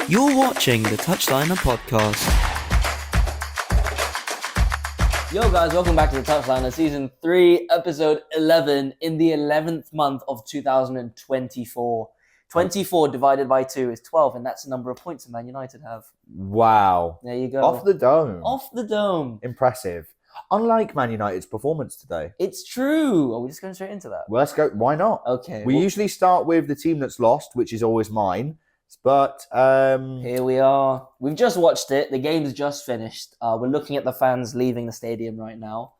You're watching the Touchliner Podcast. Yo guys, welcome back to the Touchliner Season 3, Episode 11 in the 11th month of 2024. 24 divided by 2 is 12, and that's the number of points that Man United have. Wow. There you go. Off the dome. Off the dome. Impressive. Unlike Man United's performance today. It's true. Are we just going straight into that? Well, let's go. Why not? Okay. We usually start with the team that's lost, which is always mine. But here we are. We've just watched it. The game's just finished. We're looking at the fans leaving the stadium right now.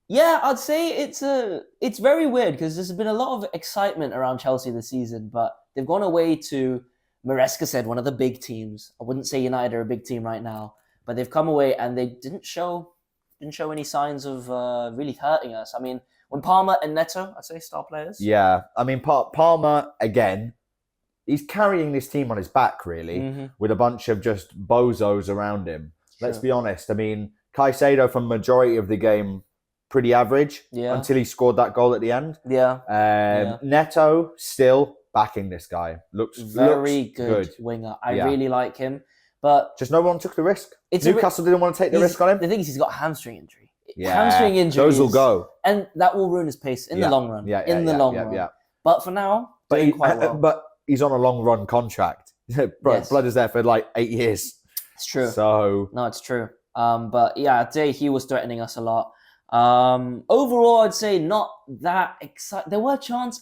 Yeah, I'd say it's very weird because there's been a lot of excitement around Chelsea this season, but they've gone away to, Maresca said, one of the big teams. I wouldn't say United are a big team right now, but they've come away and they didn't show any signs of really hurting us. I mean, when Palmer and Neto, I'd say star players. yeah, I mean, Palmer, again, he's carrying this team on his back, really, with a bunch of just bozos around him. Sure. Let's be honest. I mean, Caicedo, from majority of the game, pretty average until he scored that goal at the end. Yeah. Neto, still backing this guy. Looks very good winger. I really like him. But just no one took the risk. Newcastle didn't want to take the risk on him. The thing is, he's got a hamstring injury. Yeah, hamstring injury. Those will go. And that will ruin his pace in the long run. In the long run. But for now, doing quite well. But he's on a long run contract. Blood is there for like 8 years. It's true. So no, it's true. But yeah, I'd say he was threatening us a lot. Overall, I'd say not that exciting. There were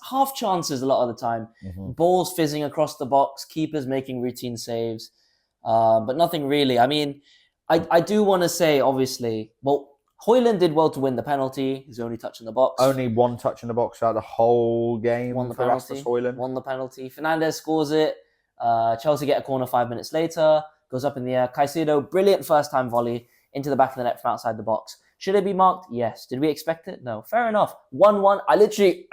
half chances a lot of the time. Balls fizzing across the box, keepers making routine saves. But nothing really. I mean, I do want to say, obviously, well, Højlund did well to win the penalty. He's only touching the box. Only one touch in the box out of the whole game. Won the for penalty. Rasmus Højlund. Won the penalty. Fernandes scores it. Chelsea get a corner 5 minutes later. Goes up in the air. Caicedo, brilliant first-time volley into the back of the net from outside the box. Should it be marked? Yes. Did we expect it? No. Fair enough. 1-1. I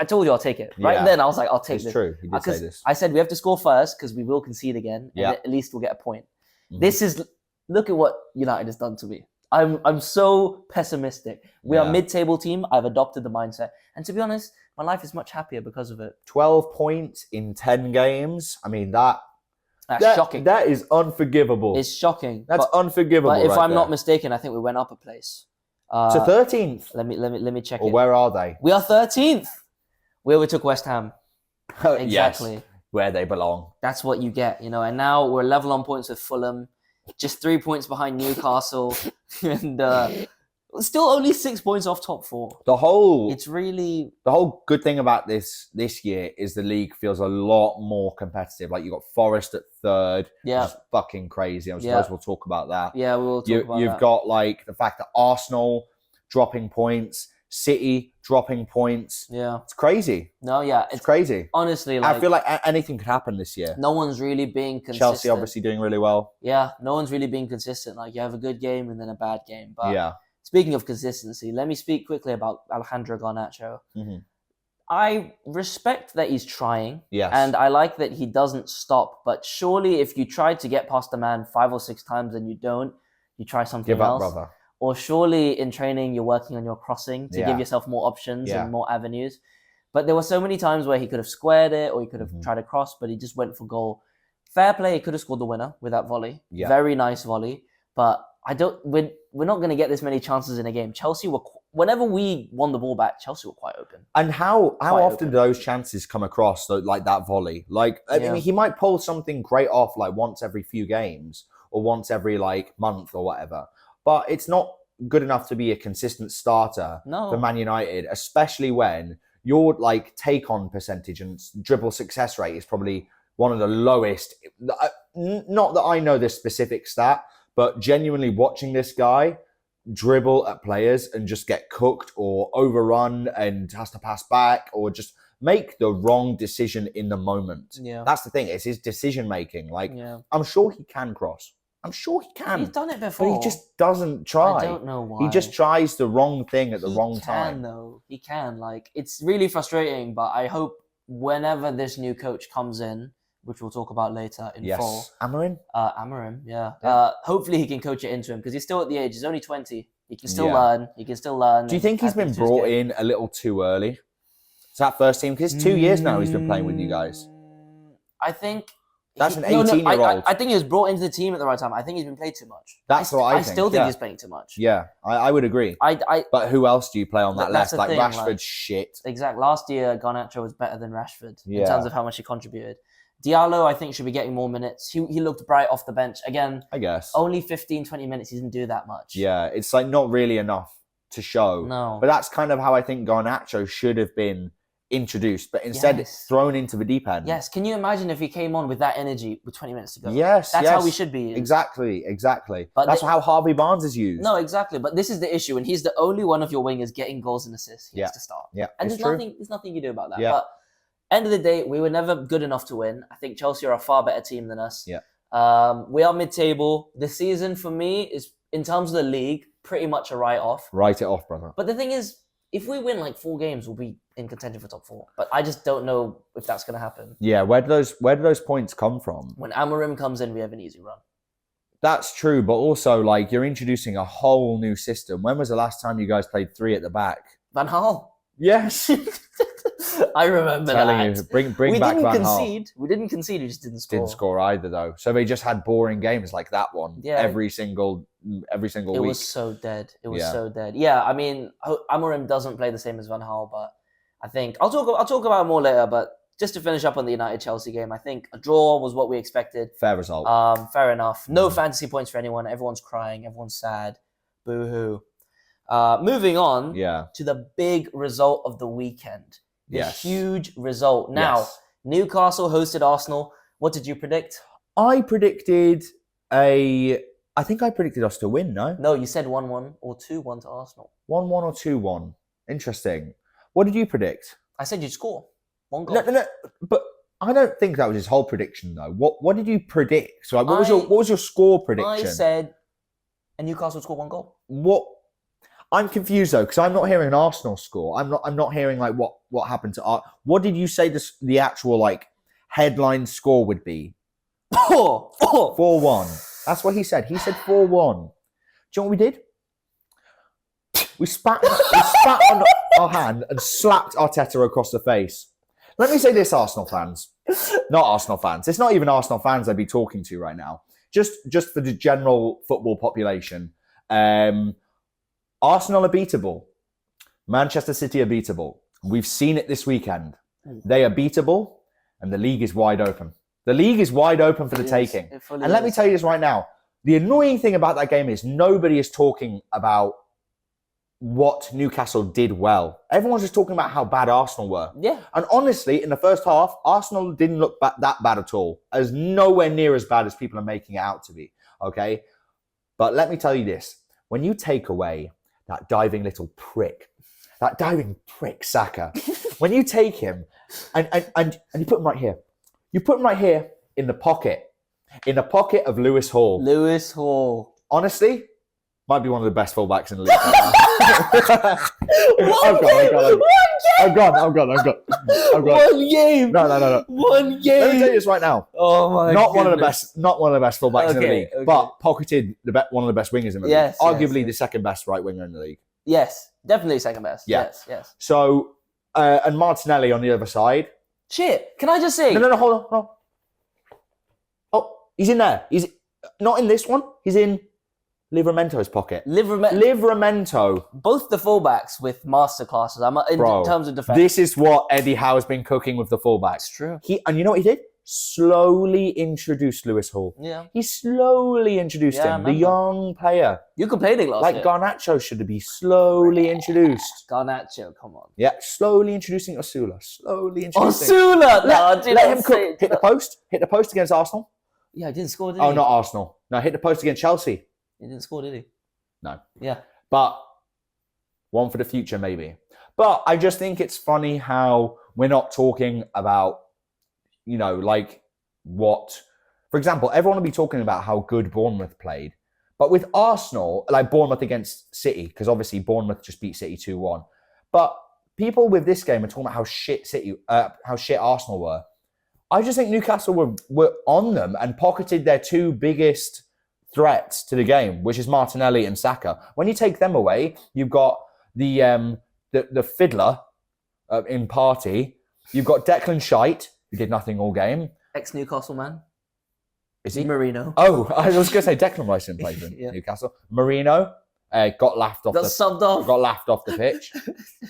told you I'll take it. Right then, I was like, I'll take this. It's true. He did say this. I said we have to score first because we will concede again. And at least we'll get a point. Look at what United has done to me. I'm so pessimistic. We are a mid-table team. I've adopted the mindset. And to be honest, my life is much happier because of it. 12 points in 10 games. I mean, that's shocking. That is unforgivable. It's shocking. That's unforgivable. But if I'm not mistaken, I think we went up a place. To 13th. Let me check it. Or where are they? We are 13th. We overtook West Ham. Exactly. Yes, where they belong. That's what you get, And now we're level on points with Fulham. Just 3 points behind Newcastle. And still only 6 points off top 4. The whole good thing about this year is the league feels a lot more competitive. Like you got Forest at 3rd. Yeah. Which is fucking crazy. I suppose we'll talk about that. Yeah, we will talk about that. You've got like the fact that Arsenal dropping points, City dropping points. Yeah. It's crazy. No, yeah. It's crazy. Honestly, I feel like anything could happen this year. No one's really being consistent. Chelsea obviously doing really well. Yeah, no one's really being consistent. Like you have a good game and then a bad game. But speaking of consistency, let me speak quickly about Alejandro Garnacho. I respect that he's trying. Yes. And I like that he doesn't stop. But surely if you try to get past a man 5 or 6 times and you don't, you try something else. Give up, brother. Or surely in training, you're working on your crossing to give yourself more options and more avenues. But there were so many times where he could have squared it or he could have tried to cross, but he just went for goal. Fair play, he could have scored the winner with that volley. Yeah. Very nice volley. But we're not going to get this many chances in a game. Chelsea whenever we won the ball back, Chelsea were quite open. And how often do those chances come across, like that volley? Like, I mean, he might pull something great off like once every few games or once every like month or whatever. But it's not good enough to be a consistent starter for Man United, especially when your like take-on percentage and dribble success rate is probably one of the lowest. Not that I know this specific stat, but genuinely watching this guy dribble at players and just get cooked or overrun and has to pass back or just make the wrong decision in the moment. Yeah. That's the thing. It's his decision-making. Like, I'm sure he can cross. I'm sure he can. He's done it before. But he just doesn't try. I don't know why. He just tries the wrong thing at the wrong time. He can. Like, it's really frustrating, but I hope whenever this new coach comes in, which we'll talk about later in full. Amorim? Amorim, yeah. Hopefully he can coach it into him because he's still at the age. He's only 20. He can still learn. He can still learn. Do you think he's been brought in a little too early? It's that first team? Because it's 2 years now he's been playing with you guys. I think That's an 18-year-old. I think he was brought into the team at the right time. I think he's been played too much. That's what I think. I still think he's playing too much. Yeah, I would agree. But who else do you play on that left? Like thing, Rashford, shit. Exactly. Last year, Garnacho was better than Rashford in terms of how much he contributed. Diallo, I think, should be getting more minutes. He looked bright off the bench. Again, I guess. Only 15, 20 minutes. He didn't do that much. Yeah, it's like not really enough to show. No. But that's kind of how I think Garnacho should have been introduced, but instead it's thrown into the deep end. Yes. Can you imagine if he came on with that energy with 20 minutes to go? Yes. That's how we should be. Exactly. But that's how Harvey Barnes is used. No, exactly. But this is the issue. And he's the only one of your wingers getting goals and assists. He has to start. Yeah. And there's nothing you can do about that. Yeah. But end of the day, we were never good enough to win. I think Chelsea are a far better team than us. Yeah. We are mid-table. The season for me is, in terms of the league, pretty much a write-off. Write it off, brother. But the thing is, if we win like 4 games, we'll be in contention for top 4. But I just don't know if that's going to happen. Yeah, where do those points come from? When Amorim comes in, we have an easy run. That's true, but also like you're introducing a whole new system. When was the last time you guys played 3 at the back? Van Gaal. Yes. I remember that. You, bring back Van Gaal. We didn't concede. We just didn't score. Didn't score either though. So they just had boring games like that one. Yeah. Every single week. It was so dead. So dead. Yeah, I mean, Amorim doesn't play the same as Van Gaal, but I think I'll talk about it more later. But just to finish up on the United Chelsea game, I think a draw was what we expected. Fair result. Fair enough. No fantasy points for anyone. Everyone's crying. Everyone's sad. Boo-hoo. Moving on to the big result of the weekend. The huge result. Now, Newcastle hosted Arsenal. What did you predict? I predicted I think I predicted us to win, no? No, you said 1-1 or 2-1 to Arsenal. 1-1 or 2-1. Interesting. What did you predict? I said you'd score 1 goal. No. But I don't think that was his whole prediction, though. What did you predict? So, like, what was your score prediction? I said, and Newcastle would score 1 goal. What? I'm confused though because I'm not hearing an Arsenal score. I'm not hearing like what happened to Art. What did you say the actual like headline score would be? 4-1. That's what he said. He said 4-1. Do you know what we did? We spat on our hand and slapped Arteta across the face. Let me say this, Arsenal fans. Not Arsenal fans. It's not even Arsenal fans I'd be talking to right now. Just for the general football population. Arsenal are beatable. Manchester City are beatable. We've seen it this weekend. They are beatable, and the league is wide open. The league is wide open for the taking. And let me tell you this right now. The annoying thing about that game is nobody is talking about what Newcastle did well. Everyone's just talking about how bad Arsenal were. Yeah. And honestly, in the first half, Arsenal didn't look that bad at all. As nowhere near as bad as people are making it out to be. Okay? But let me tell you this. When you take away that diving little prick, Saka, when you take him and you put him right here. You put him right here in the pocket of Lewis Hall. Lewis Hall. Honestly, might be one of the best fullbacks in the league right now. I'm gone. One game. No. One game. Let me tell you this right now. Oh my Not goodness. one of the best fullbacks in the league, but pocketed one of the best wingers in the league. Arguably the second best right winger in the league. Yes, definitely second best. Yeah. Yes. So, and Martinelli on the other side. Shit, can I just say? No, hold on. No. Oh, he's in there. He's not in this one. He's in Livramento's pocket. Livramento. Both the fullbacks with masterclasses. In terms of defense. This is what Eddie Howe has been cooking with the fullbacks. It's true. And you know what he did? Slowly introduced Lewis Hall. Yeah. He slowly introduced him, the young player. You complaining last year. Like Garnacho should be slowly introduced. Garnacho, come on. Yeah, slowly introducing Osula. Osula! Let him cook. Hit the post. Hit the post against Arsenal. Yeah, he didn't score, did he? Oh, not Arsenal. No, hit the post against Chelsea. He didn't score, did he? No. Yeah. But one for the future, maybe. But I just think it's funny how we're not talking about, like what... For example, everyone will be talking about how good Bournemouth played. But with Arsenal, like Bournemouth against City, because obviously Bournemouth just beat City 2-1. But people with this game are talking about how shit Arsenal were. I just think Newcastle were on them and pocketed their 2 biggest threats to the game, which is Martinelli and Saka. When you take them away, you've got the fiddler in Partey. You've got Declan Shite, who did nothing all game. Ex-Newcastle man. Is he? Marino. Oh, I was going to say Declan Rice didn't play for Newcastle. Marino got laughed off. Subbed off. Got laughed off the pitch.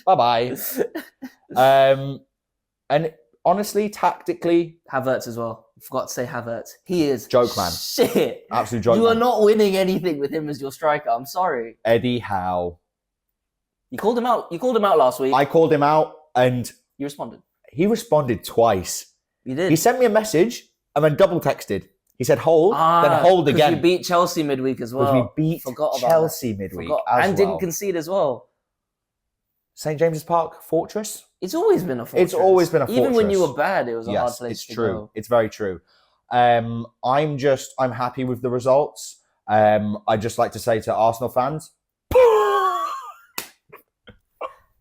Bye-bye. And honestly, tactically... Havertz as well. I forgot to say Havertz. He is... Joke man. Shit. Absolute joke You man. are not winning anything with him as your striker. I'm sorry. Eddie Howe. You called him out. You called him out last week. I called him out and... You responded. He responded twice. You did. He sent me a message and then double texted. He said hold, then hold again. You beat Chelsea midweek as well. Because we beat Chelsea midweek and didn't concede as well. St. James's Park, fortress? It's always been a fortress. It's always been a fortress. Even when you were bad, it was a hard place to true. go. It's very true. I'm happy with the results. I'd just like to say to Arsenal fans,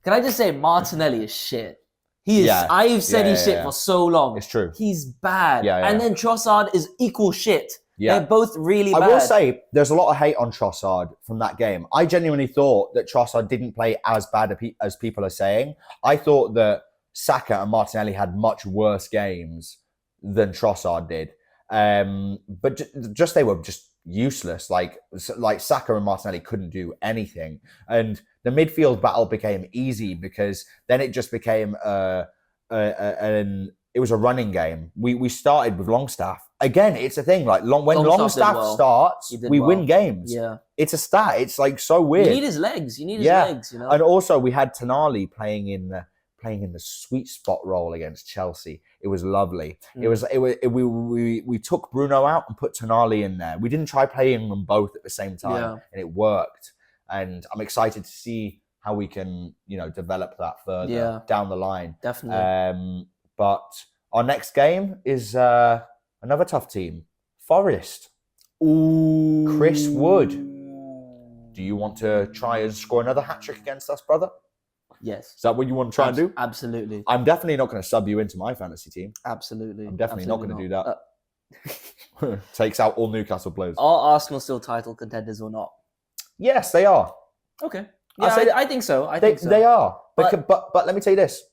can I just say Martinelli is shit? He is. I've said he's shit for so long. It's true. He's bad. And then Trossard is equal shit. Yeah. They're both really bad. I will say there's a lot of hate on Trossard from that game. I genuinely thought that Trossard didn't play as bad as people are saying. I thought that Saka and Martinelli had much worse games than Trossard did. But just they were just useless. Like Saka and Martinelli couldn't do anything. And the midfield battle became easy because then it just became it was a running game. We started with Longstaff. Again, it's a thing. Like when Longstaff starts, we win games. Yeah, it's a stat. It's like so weird. You need his legs. You need his legs. You know. And also we had Tonali playing in the sweet spot role against Chelsea. It was lovely. We took Bruno out and put Tonali in there. We didn't try playing them both at the same time, and it worked. And I'm excited to see how we can, develop that further down the line. Definitely. But our next game is another tough team, Forest. Ooh. Chris Wood. Do you want to try and score another hat-trick against us, brother? Yes. Is that what you want to try and do? Absolutely. I'm definitely not going to sub you into my fantasy team. Absolutely. I'm definitely not going to do that. Takes out all Newcastle players. Are Arsenal still title contenders or not? Yes, they are. Okay. Yeah, I think so. I think so. They are. But let me tell you this.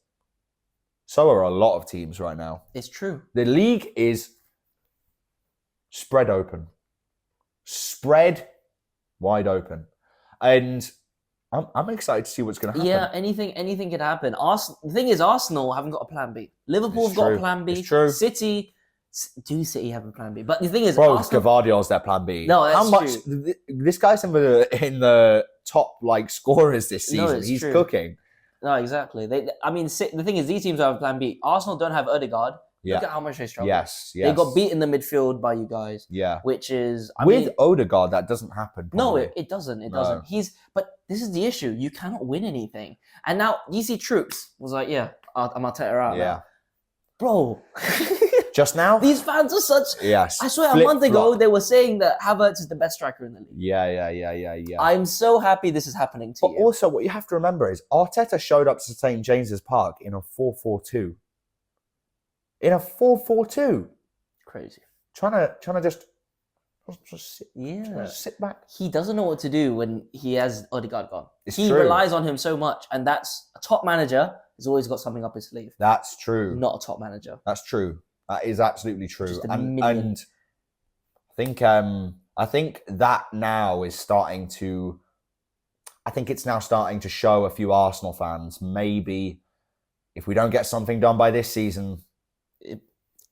So are a lot of teams right now. It's true. The league is spread open. Spread wide open. And I'm excited to see what's going to happen. Yeah, anything could happen. The thing is, Arsenal haven't got a plan B. Liverpool have got a plan B. It's true. City have a plan B? But the thing is, Arsenal, Gvardiol's their plan B. No, that's true. This guy's in the top scorers this season. No, He's true. cooking. No, exactly. The thing is, these teams have a plan B. Arsenal don't have Odegaard. Yeah. Look at how much they struggle. Yes. They got beat in the midfield by you guys. Yeah. Which is... With Odegaard, that doesn't happen. Probably. No, it doesn't. It doesn't. But this is the issue. You cannot win anything. And now, DC Troops was like, I'm Arteta out now. Bro. Just now? These fans are such... Yes. I swear, a month ago, they were saying that Havertz is the best striker in the league. Yeah. I'm so happy this is happening to you. But also, what you have to remember is Arteta showed up to St. James's Park in a 4-4-2. In a 4-4-2. Crazy. Trying to just sit back. He doesn't know what to do when he has Odegaard gone. He true. relies on him so much, and that's a top manager has always got something up his sleeve. That's true. Not a top manager. That's true. That is absolutely true. And I think that now is starting to. I think it's now starting to show a few Arsenal fans. Maybe if we don't get something done by this season.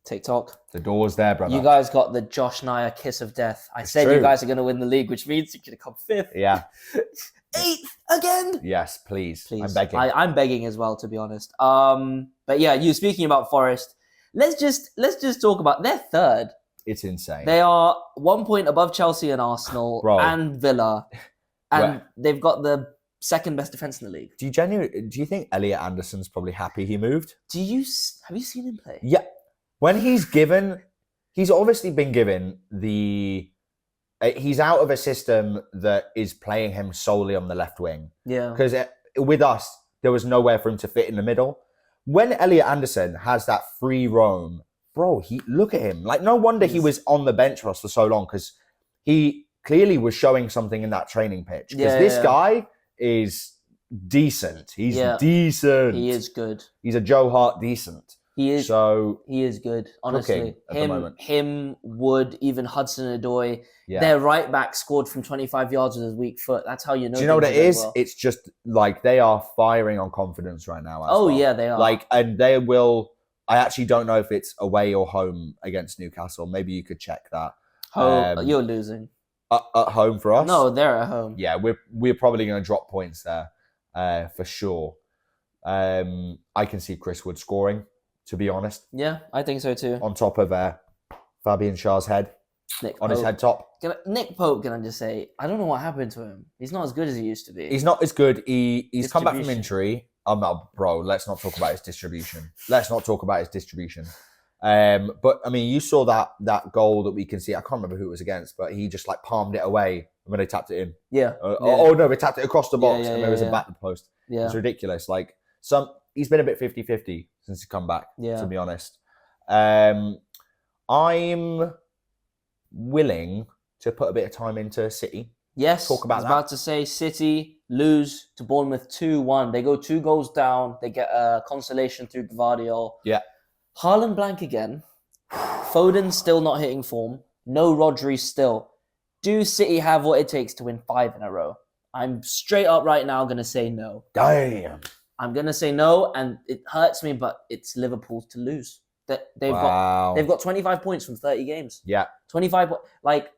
TikTok. The door's there, brother. You guys got the Josh Naya kiss of death. I said you guys are going to win the league, which means you're going to come 5th. Yeah. 8th again. Yes, please. I'm begging. I'm begging as well, to be honest. But yeah, you speaking about Forest. Let's just talk about their third. It's insane. They are 1 point above Chelsea and Arsenal and Villa, and they've got the second best defense in the league. Do you think Elliot Anderson's probably happy he moved? Have you seen him play? Yeah. When he's obviously been given he's out of a system that is playing him solely on the left wing. Yeah. Because with us, there was nowhere for him to fit in the middle. When Elliot Anderson has that free roam, bro, look at him. Like, no wonder he was on the bench for us for so long, because he clearly was showing something in that training pitch. Because this guy is decent. He's decent. He is good. He's a Joe Hart decent. He is. So he is good. Honestly, at the moment. him, Wood, even Hudson-Odoi. Yeah. Their right back scored from 25 yards with his weak foot. That's how you know. Do you know what it is? Well. It's just like they are firing on confidence right now. Yeah, they are. Like, and they will. I actually don't know if it's away or home against Newcastle. Maybe you could check that. You're losing. At home for us? No, they're at home. Yeah, we're probably going to drop points there for sure. I can see Chris Wood scoring, to be honest. Yeah, I think so too. On top of Fabian Schär's head. His head top. Nick Pope, can I just say, I don't know what happened to him. He's not as good as he used to be. He's not as good. He's come back from injury. Bro, let's not talk about his distribution. But I mean, you saw that goal that we can see. I can't remember who it was against, but he just like palmed it away when they tapped it in. Yeah. Oh no, they tapped it across the box and there was a back to the post. Yeah. It's ridiculous. Like he's been a bit 50-50 since he's come back, to be honest. I'm willing to put a bit of time into City. Yes. Talk about I was about to say City lose to Bournemouth 2-1. They go 2 goals down. They get a consolation through Gvardiol. Yeah. Haaland blank again. Foden still not hitting form. No Rodri still. Do City have what it takes to win 5 in a row? I'm straight up right now going to say no. Damn. I'm going to say no, and it hurts me, but it's Liverpool to lose. They've got 25 points from 30 games. Yeah. 25, like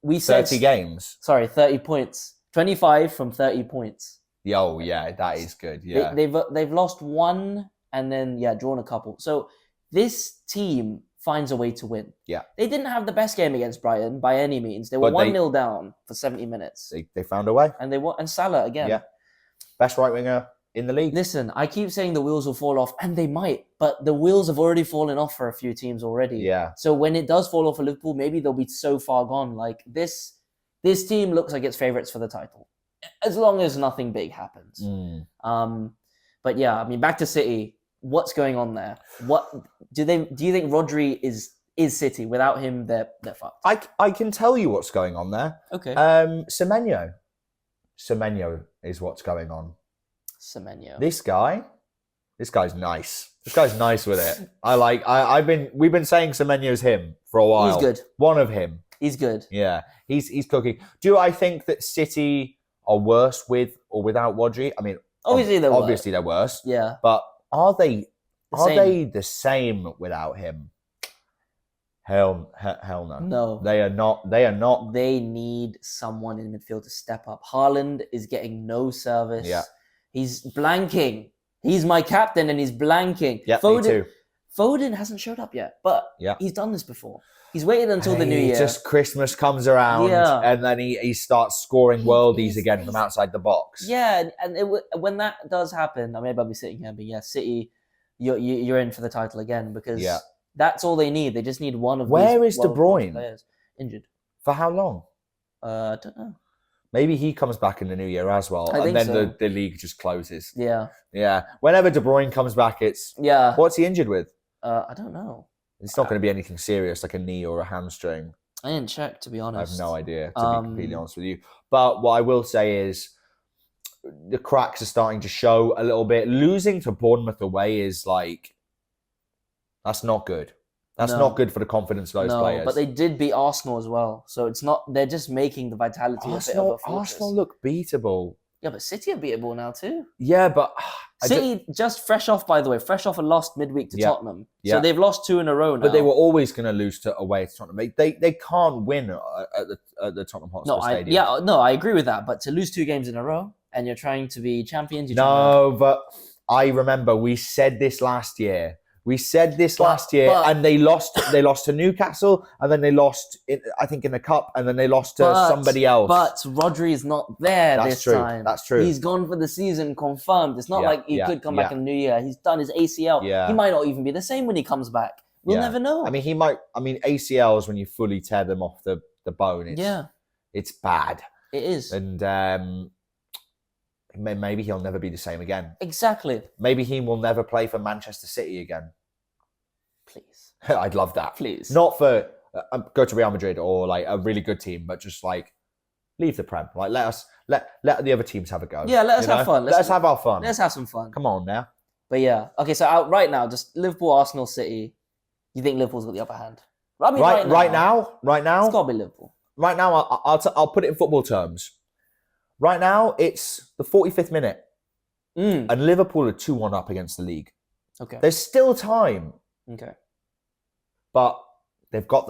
we said. 30 games. Sorry, 30 points. 25 from 30 points. Oh, yeah, that is good. Yeah. They've lost 1 and then, drawn a couple. So this team finds a way to win. Yeah. They didn't have the best game against Brighton by any means. They were 1-0 down for 70 minutes. They found a way. And and Salah again. Yeah. Best right winger in the league. Listen, I keep saying the wheels will fall off, and they might, but the wheels have already fallen off for a few teams already. Yeah. So when it does fall off for Liverpool, maybe they'll be so far gone. Like this team looks like it's favourites for the title, as long as nothing big happens. But yeah, I mean, back to City. What's going on there? What do you think Rodri is City? Without him, they're fucked. I can tell you what's going on there. Okay. Semenyo is what's going on. Semenyo. This guy's nice. This guy's nice with it. We've been saying Semenyo's him for a while. He's good. One of him. He's good. Yeah. He's cooking. Do I think that City are worse with or without Rodri? I mean, obviously they're worse. Yeah. But are they the same without him? Hell no. No. They are not. They need someone in midfield to step up. Haaland is getting no service. Yeah. He's blanking. He's my captain and he's blanking. Yeah, me too. Foden hasn't showed up yet, but he's done this before. He's waited until the new year. Just Christmas comes around and then he starts scoring worldies again from outside the box. Yeah, and when that does happen, maybe I'll be sitting here, but yeah, City, you're in for the title again because that's all they need. They just need one of these. Where is De Bruyne? Players. Injured. For how long? I don't know. Maybe he comes back in the new year as well. I think then so. the league just closes. Yeah. Yeah. Whenever De Bruyne comes back, it's... Yeah. What's he injured with? I don't know. It's not going to be anything serious, like a knee or a hamstring. I didn't check, to be honest. I have no idea, to be completely honest with you. But what I will say is the cracks are starting to show a little bit. Losing to Bournemouth away is like... That's not good. That's not good for the confidence of those players. But they did beat Arsenal as well. So it's not... They're just making the vitality a bit of a fortress. Arsenal look beatable. Yeah, but City are beatable now too. Yeah, but... City just fresh off a loss midweek to Tottenham. Yeah. So they've lost 2 in a row now. But they were always going to lose away to Tottenham. They can't win at the Tottenham Hotspur Stadium. I agree with that. But to lose 2 games in a row and you're trying to be champions... But I remember we said this last year. And they lost to Newcastle, and then they lost, in the cup, and then they lost to somebody else. But Rodri is not there time. That's true. He's gone for the season, confirmed. It's not like he could come back in the new year. He's done his ACL. Yeah. He might not even be the same when he comes back. We'll never know. I mean, he might. I mean, ACLs, when you fully tear them off the bone, it's bad. It is. And maybe he'll never be the same again. Exactly. Maybe he will never play for Manchester City again. Please. I'd love that. Please. Not for go to Real Madrid or like a really good team, but just like leave the Prem. Like let the other teams have a go. Yeah, let us have fun. Let's have our fun. Let's have some fun. Come on now. But yeah, okay. So right now, just Liverpool, Arsenal, City. You think Liverpool's got the upper hand? I mean, Right it's now, got to be Liverpool. right now. I'll put it in football terms. Right now, it's the 45th minute, and Liverpool are 2-1 up against the league. Okay. There's still time. Okay. But they've got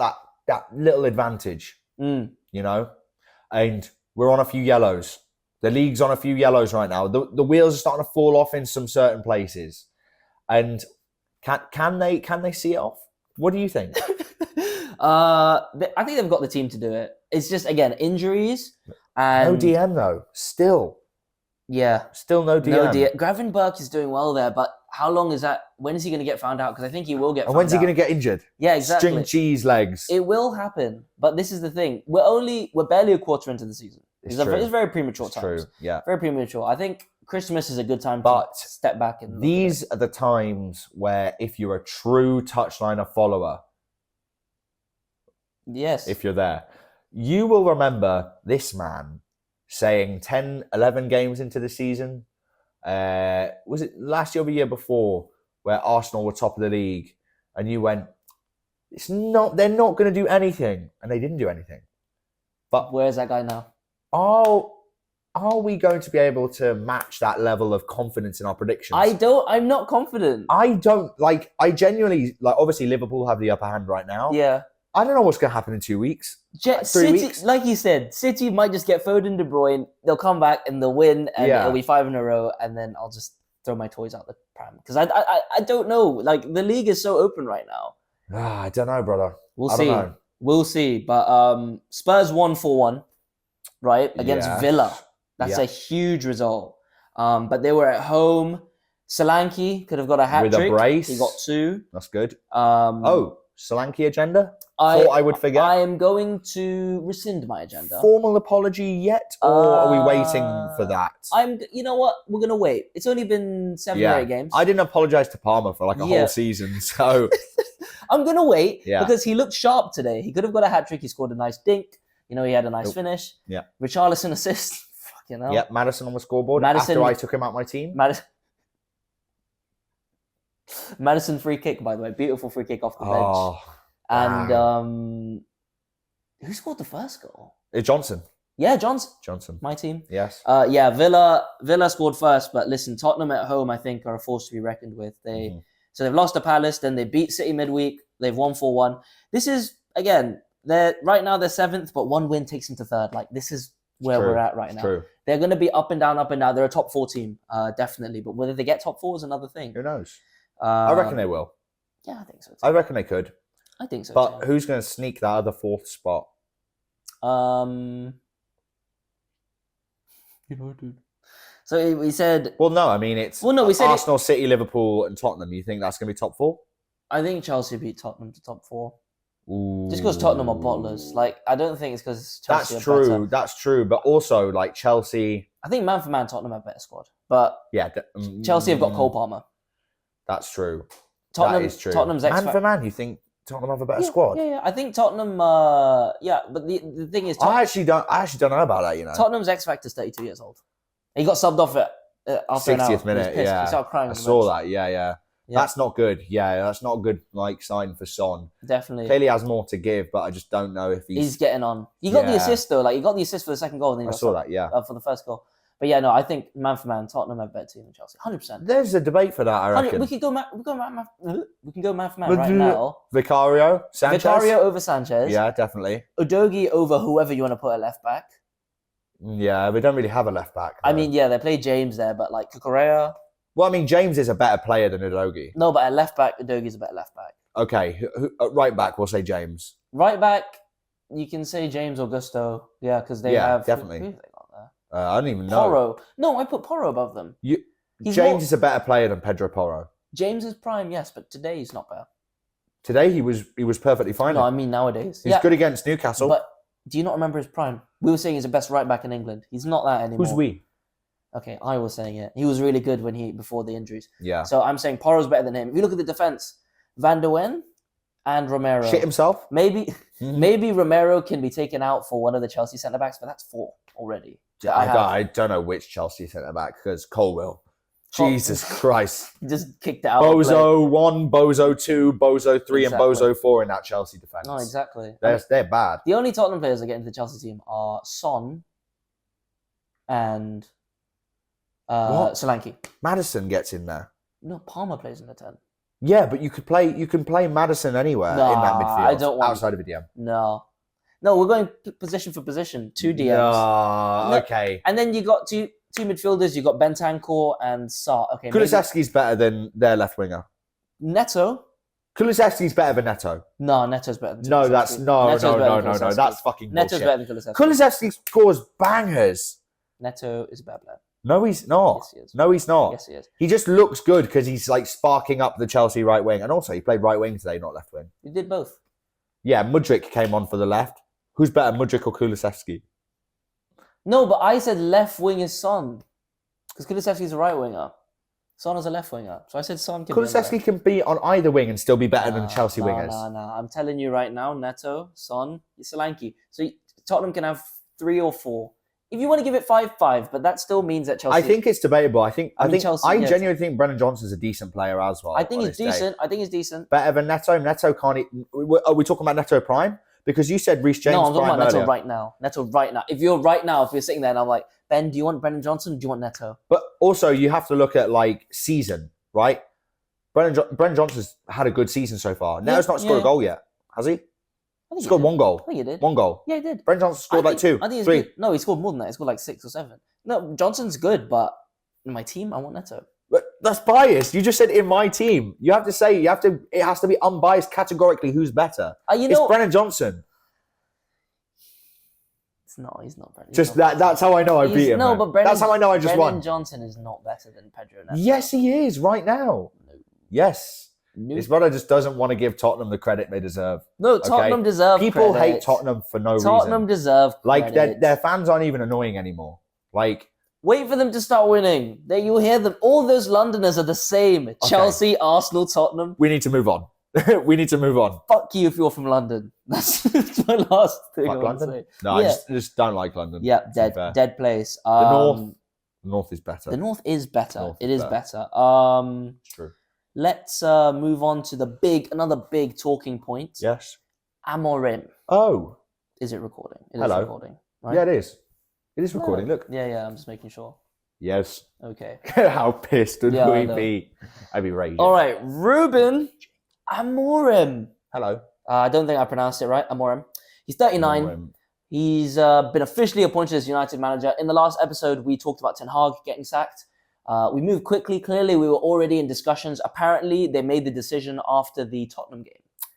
that little advantage, you know, and we're on a few yellows. The league's on a few yellows right now. The wheels are starting to fall off in some certain places, and can they see it off? What do you think? I think they've got the team to do it. It's just again injuries and No DM though. Still no no DM. No DM. Gravenberch is doing well there, but how long is that? When is he going to get found out? Because I think he will get. And when's he going to get injured? Yeah, exactly. String cheese legs. It will happen, but this is the thing. We're barely a quarter into the season. It's very premature times. True. Yeah. Very premature. I think Christmas is a good time to step back and. These are the times where, if you're a true touchliner follower, yes, if you're there, you will remember this man saying 10, 11 games into the season. Was it last year or the year before, where Arsenal were top of the league, and you went, they're not going to do anything, and they didn't do anything. But where's that guy now? Are we going to be able to match that level of confidence in our predictions? I'm not confident. I genuinely, obviously Liverpool have the upper hand right now. Yeah. I don't know what's going to happen in 2 weeks. 3 weeks. Like you said, City might just get Foden, De Bruyne. They'll come back and they'll win, and it'll be 5 in a row. And then I'll just throw my toys out the pram because I don't know. Like the league is so open right now. I don't know, brother. We'll see. We'll see. But Spurs 1-4-1, right, against Villa. That's a huge result. But they were at home. Solanke could have got a hat trick. With a brace. He got 2. That's good. Solanke agenda? Thought I would forget. I am going to rescind my agenda. Formal apology yet? Or are we waiting for that? You know what? We're going to wait. It's only been 7 or 8 games. I didn't apologise to Palmer for a whole season, so... I'm going to wait because he looked sharp today. He could have got a hat-trick. He scored a nice dink. He had a nice finish. Yeah. Richarlison assist. Fucking hell. Yeah, Maddison on the scoreboard after I took him out my team. Maddison free kick, by the way. Beautiful free kick off the bench. And who scored the first goal? Johnson. Yeah, Johnson. My team. Yes. Villa scored first, but listen, Tottenham at home, I think, are a force to be reckoned with. So they've lost to Palace, then they beat City midweek. They've won 4-1. This is, again, right now they're 7th, but one win takes them to 3rd. Like, this is where we're at right now. True. They're going to be up and down, up and down. They're a top 4 team, definitely. But whether they get top 4 is another thing. Who knows? I reckon they will. Yeah, I think so too. I reckon they could. I think so but too. Who's going to sneak that other 4th spot? United. So we said... Well, no, I mean, it's we said Arsenal, City, Liverpool and Tottenham. You think that's going to be top 4? I think Chelsea beat Tottenham to top 4. Ooh. Just because Tottenham are bottlers. Like, I don't think it's because Chelsea That's are true. better. That's true. But also, Chelsea... I think man for man, Tottenham have a better squad. But Chelsea have got Cole Palmer. That's true. Tottenham, that is true. Tottenham's man for man, you think Tottenham have a better squad? Yeah. I think Tottenham... but the thing is... I actually don't know about that, Tottenham's X Factor's 32 years old. He got subbed off after 60th minute, he started crying. I saw that, yeah. That's not good. Yeah, that's not a good sign for Son. Definitely. Clearly has more to give, but I just don't know if he's getting on. He got the assist though. He got the assist for the second goal. And then I saw that, for the first goal. But yeah, no, I think man for man, Tottenham have a better team than Chelsea. 100%. There's a debate for that, I reckon. We can go man for man right now. Vicario, Sanchez. Vicario over Sanchez. Yeah, definitely. Udogie over whoever you want to put at left back. Yeah, we don't really have a left back. I mean, they play James there, but Cucurella. Well, I mean, James is a better player than Udogie. No, but at left back, Udogie's a better left back. Okay, right back, we'll say James. Right back, you can say James or Gusto. Yeah, because they have... definitely. Who have they got there? I don't even know. Porro. No, I put Porro above them. James is a better player than Pedro Porro. James is prime, yes, but today he's not better. Today he was perfectly fine. No, I mean nowadays. He's good against Newcastle. But do you not remember his prime? We were saying he's the best right back in England. He's not that anymore. Who's we? Okay, I was saying it. He was really good before the injuries. Yeah. So I'm saying Porro's better than him. If you look at the defense, Van der Wen and Romero. Shit himself? Maybe Romero can be taken out for one of the Chelsea centre-backs, but that's 4 already. I don't know which Chelsea centre-back, because Cole will. Jesus Christ. Just kicked it out. Bozo 1, Bozo 2, Bozo 3, Exactly. and Bozo 4 in that Chelsea defence. No, exactly. They're bad. The only Tottenham players that get into the Chelsea team are Son and Solanke. Madison gets in there. No, Palmer plays in the 10. Yeah, but you can play Madison anywhere in that midfield. I don't want outside of a DM. No, we're going position for position. 2 DMs. No, okay. And then you got two midfielders. You got Bentancur and Sarr. Okay, Kulusevski's better than their left winger. Neto. Kulusevski's better than Neto. No, Neto's better than Kulusevski. No, that's no. That's fucking bullshit. Neto's better than Kulusevski. Kulusevski scores bangers. Neto is a better player. No, he's not. Yes, he is. No, he's not. Yes, he is. He just looks good because he's like sparking up the Chelsea right wing. And also, he played right wing today, not left wing. You did both. Yeah, Mudryk came on for the left. Who's better, Mudryk or Kulusevski? No, but I said left wing is Son. Because Kulusevski's a right winger. Son is a left winger. So I said Son can Kulusevski can be on either wing and still be better than Chelsea wingers. No. I'm telling you right now, Neto, Son, Solanke. So Tottenham can have 3 or 4. If you want to give it 5-5, but that still means that Chelsea... I think it's debatable. I Chelsea, genuinely think Brennan Johnson's a decent player as well. I think he's decent. Better than Neto. Neto can't... Are we talking about Neto Prime? Because you said Reece James No, I'm talking Prime about Neto earlier. right now. Neto right now. If you're sitting there and I'm like, Ben, do you want Brennan Johnson or do you want Neto? But also, you have to look at like season, right? Brennan Johnson's had a good season so far. Neto's not scored a goal yet, has he? He scored 1 goal. I think he did. 1 goal. Yeah, he did. Brennan Johnson scored like 2, I think he's 3. good. No, he scored more than that. He scored like 6 or 7. No, Johnson's good, but in my team, I want Neto. But that's biased. You just said in my team. You have to say, it has to be unbiased categorically who's better. It's Brennan Johnson. He's not Brennan. That's how I know I beat him. No, but Brennan, that's how I know I just won. Brennan Johnson is not better than Pedro Neto. Yes, he is right now. No. Yes. No. His brother just doesn't want to give Tottenham the credit they deserve. No, Tottenham deserve People credit. hate Tottenham for no reason. Tottenham deserve like credit. their fans aren't even annoying anymore. Like, wait for them to start winning. You'll hear them. All those Londoners are the same. Okay. Chelsea, Arsenal, Tottenham. We need to move on. We need to move on. Fuck you if you're from London. That's my last thing I want to say. No, yeah. I just don't like London. Yeah, dead place. The North is better. The North is better. It is better. It's true. Let's move on to another big talking point. Yes. Amorim. Oh. Is it recording? Hello. Is recording, right? Yeah, it is. It is recording, look. Yeah, I'm just making sure. Yes. Okay. How pissed would we be? I'd be raging. All right, Ruben Amorim. Hello. I don't think I pronounced it right. Amorim. He's 39. Amorim. He's been officially appointed as United manager. In the last episode, we talked about Ten Hag getting sacked. We moved quickly. Clearly, we were already in discussions. Apparently, they made the decision after the Tottenham game.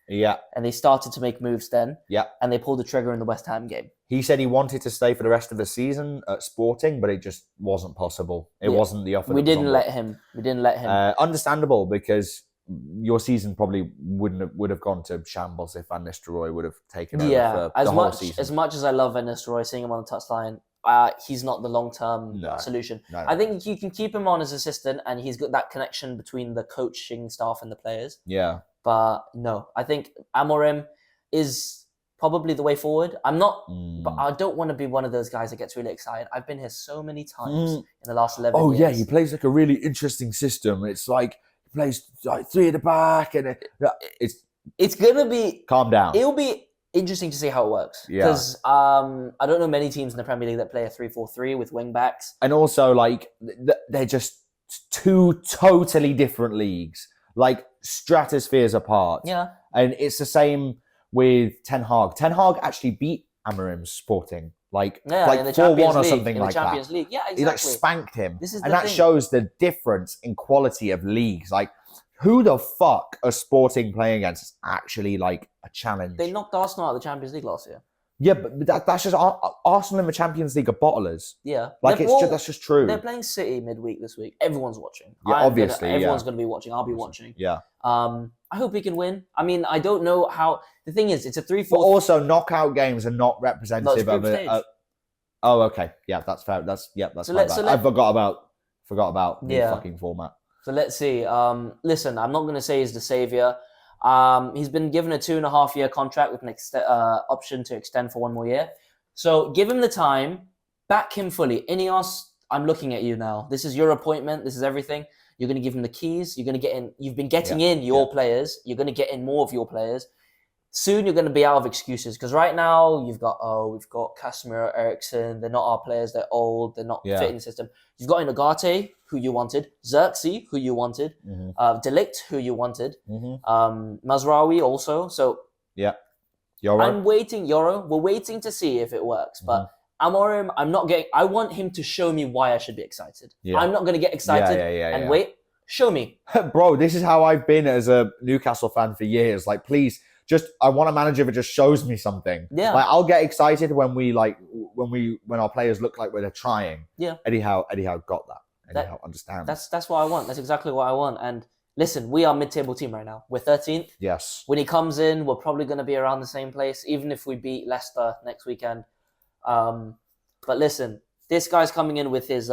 Yeah. And they started to make moves then. Yeah. And they pulled the trigger in the West Ham game. He said he wanted to stay for the rest of the season at Sporting, but it just wasn't possible. It wasn't the offer. We didn't let him. Understandable, because your season probably would have gone to shambles if Van Nistelrooy would have taken over for the whole season. As much as I love Van Nistelrooy, seeing him on the touchline, he's not the long-term solution. No. I think you can keep him on as assistant, and he's got that connection between the coaching staff and the players. Yeah. But no, I think Amorim is probably the way forward. I'm not, but I don't want to be one of those guys that gets really excited. I've been here so many times in the last 11 years. Oh, yeah, he plays like a really interesting system. It's like he plays like 3 at the back, and it's going to be... Calm down. It'll be interesting to see how it works. Yeah. Because I don't know many teams in the Premier League that play a 3-4-3 with wing backs. And also, like, they're just 2 totally different leagues. Like, stratospheres apart. Yeah. And it's the same with Ten Hag. Ten Hag actually beat Amorim's Sporting. Like 4-1 or something like that. Champions League. Yeah, exactly. He like spanked him. And that shows the difference in quality of leagues. Like, who the fuck are Sporting playing against is actually like a challenge? They knocked Arsenal out of the Champions League last year. Yeah, but that's just Arsenal in the Champions League are bottlers. Yeah. Like, that's just true. They're playing City midweek this week. Everyone's watching. Yeah, obviously. Everyone's going to be watching. I'll be watching. Yeah. I hope he can win. I mean, I don't know how... The thing is, it's a 3-4... But also, knockout games are not representative of it. Oh, okay. Yeah, that's fair. That's fine. I forgot about the fucking format. So let's see. Listen, I'm not going to say he's the saviour. He's been given a 2.5-year contract with an option to extend for 1 more year. So give him the time, back him fully. Ineos, I'm looking at you now. This is your appointment. This is everything. You're going to give him the keys. You're going to get in. You've been getting in your players. You're going to get in more of your players. Soon you're going to be out of excuses because right now we've got Casemiro, Ericsson. They're not our players. They're old. They're not fitting the system. You've got Inagate, who you wanted. Xerxes, who you wanted. De Ligt, who you wanted. Mazraoui also. So Yoro. I'm waiting. Yoro. We're waiting to see if it works, but. Amorim, I want him to show me why I should be excited. Yeah. I'm not going to get excited and wait. Show me. Bro, this is how I've been as a Newcastle fan for years. Like, please, I want a manager that just shows me something. Yeah. Like, I'll get excited when our players look like they're trying. Yeah. Eddie Howe got that. Eddie Howe understands. That's what I want. That's exactly what I want. And listen, we are mid-table team right now. We're 13th. Yes. When he comes in, we're probably going to be around the same place, even if we beat Leicester next weekend. But listen, this guy's coming in with his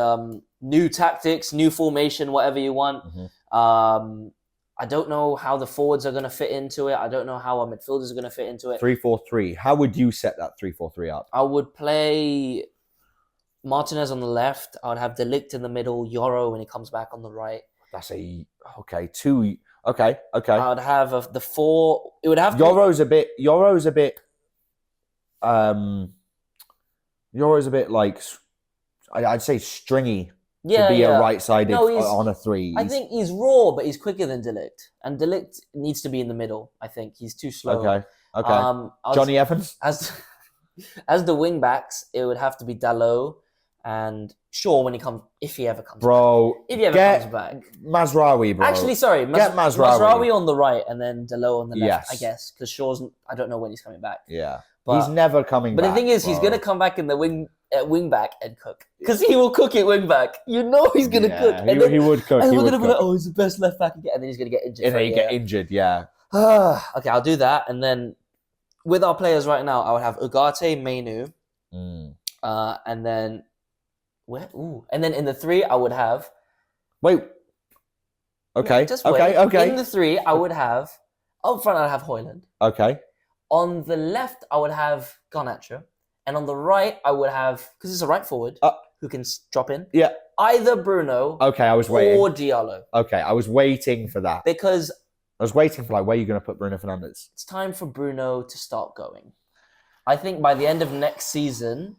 new tactics, new formation, whatever you want. I don't know how the forwards are going to fit into it. I don't know how our midfielders are going to fit into it. 3-4-3. How would you set that 3-4-3 up? I would play Martinez on the left. I would have De Ligt in the middle, Yoro when he comes back on the right. That's two. Okay. I would have the four. It would have Yoro's a bit. Yoro's a bit like, I'd say stringy to be a right-sided on a 3. I think he's raw, but he's quicker than De Ligt. And De Ligt needs to be in the middle, I think. He's too slow. Okay. Johnny Evans? As the wing-backs, it would have to be Dalot and Shaw when he comes, if he ever comes back. If he ever comes back. Mazraoui, bro. Actually, sorry. Get Mazraoui on the right and then Dalot on the left, I guess. Because Shaw's, I don't know when he's coming back. Yeah. But he's never coming back. But the thing is, he's going to come back in the wing back and cook. Because he will cook at wing back. You know he's going to cook. And he would cook. And we're going to be like, he's the best left back again. And then he's going to get injured. And then he get injured, yeah. Okay, I'll do that. And then with our players right now, I would have Ugarte, Mainu. And then... Where? Ooh. And then in the 3, I would have... Wait. Okay. Okay. In the 3, I would have... Up front, I'd have Højlund. Okay. On the left, I would have Garnacho. And on the right, I would have... Because it's a right forward who can drop in. Yeah. Either Bruno I was waiting. Or Diallo. Okay, I was waiting for that. Because... I was waiting for, where are you going to put Bruno Fernandes? It's time for Bruno to start going. I think by the end of next season,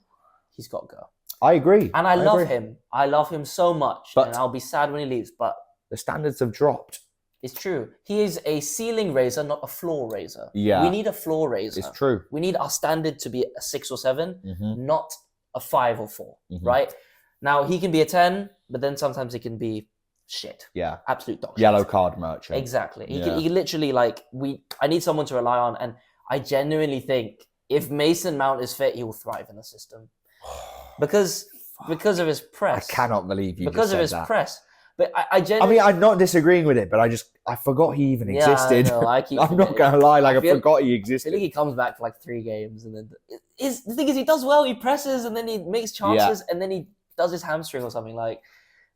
he's got to go. I agree. And I love him. I love him so much. And I'll be sad when he leaves. But the standards have dropped. It's true. He is a ceiling raiser, not a floor raiser. Yeah. We need a floor raiser. It's true. We need our standard to be a 6 or 7, not a 5 or 4, right? Now, he can be a 10, but then sometimes he can be shit. Yeah. Absolute dog shit. Yellow card merchant. Exactly. He literally, I need someone to rely on. And I genuinely think if Mason Mount is fit, he will thrive in the system. Because of his press. I cannot believe you because just of his said that. Press. But I genuinely... I'm not disagreeing with it, but I forgot he even existed. I know, I'm not going to lie, I forgot he existed. I feel like he comes back for 3 games. And then the thing is, he does well. He presses and then he makes chances and then he does his hamstring or something.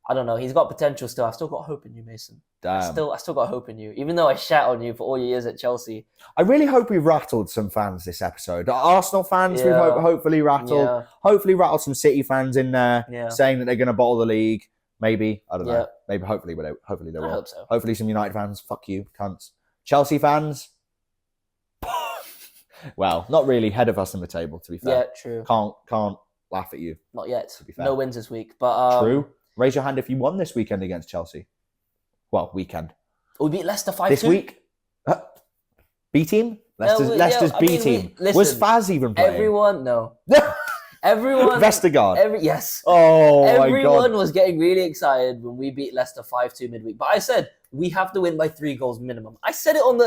I don't know. He's got potential still. I've still got hope in you, Mason. Damn. I still got hope in you. Even though I shat on you for all your years at Chelsea. I really hope we've rattled some fans this episode. Arsenal fans, we've hopefully rattled. Yeah. Hopefully rattled some City fans in there saying that they're going to bottle the league. Maybe. I don't know. Maybe, hopefully they will. I hope so. Hopefully some United fans. Fuck you, cunts. Chelsea fans. Well, not really. Head of us in the table, to be fair. Yeah, true. Can't laugh at you. Not yet. To be fair. No wins this week. But true. Raise your hand if you won this weekend against Chelsea. Well, weekend. We beat Leicester 5-2. This week? B team? Leicester's B team. Was Faz even playing? Everyone, no. Everyone... Vestergaard. Yes. Oh, my God. Everyone was getting really excited when we beat Leicester 5-2 midweek. But I said, we have to win by 3 goals minimum. I said it on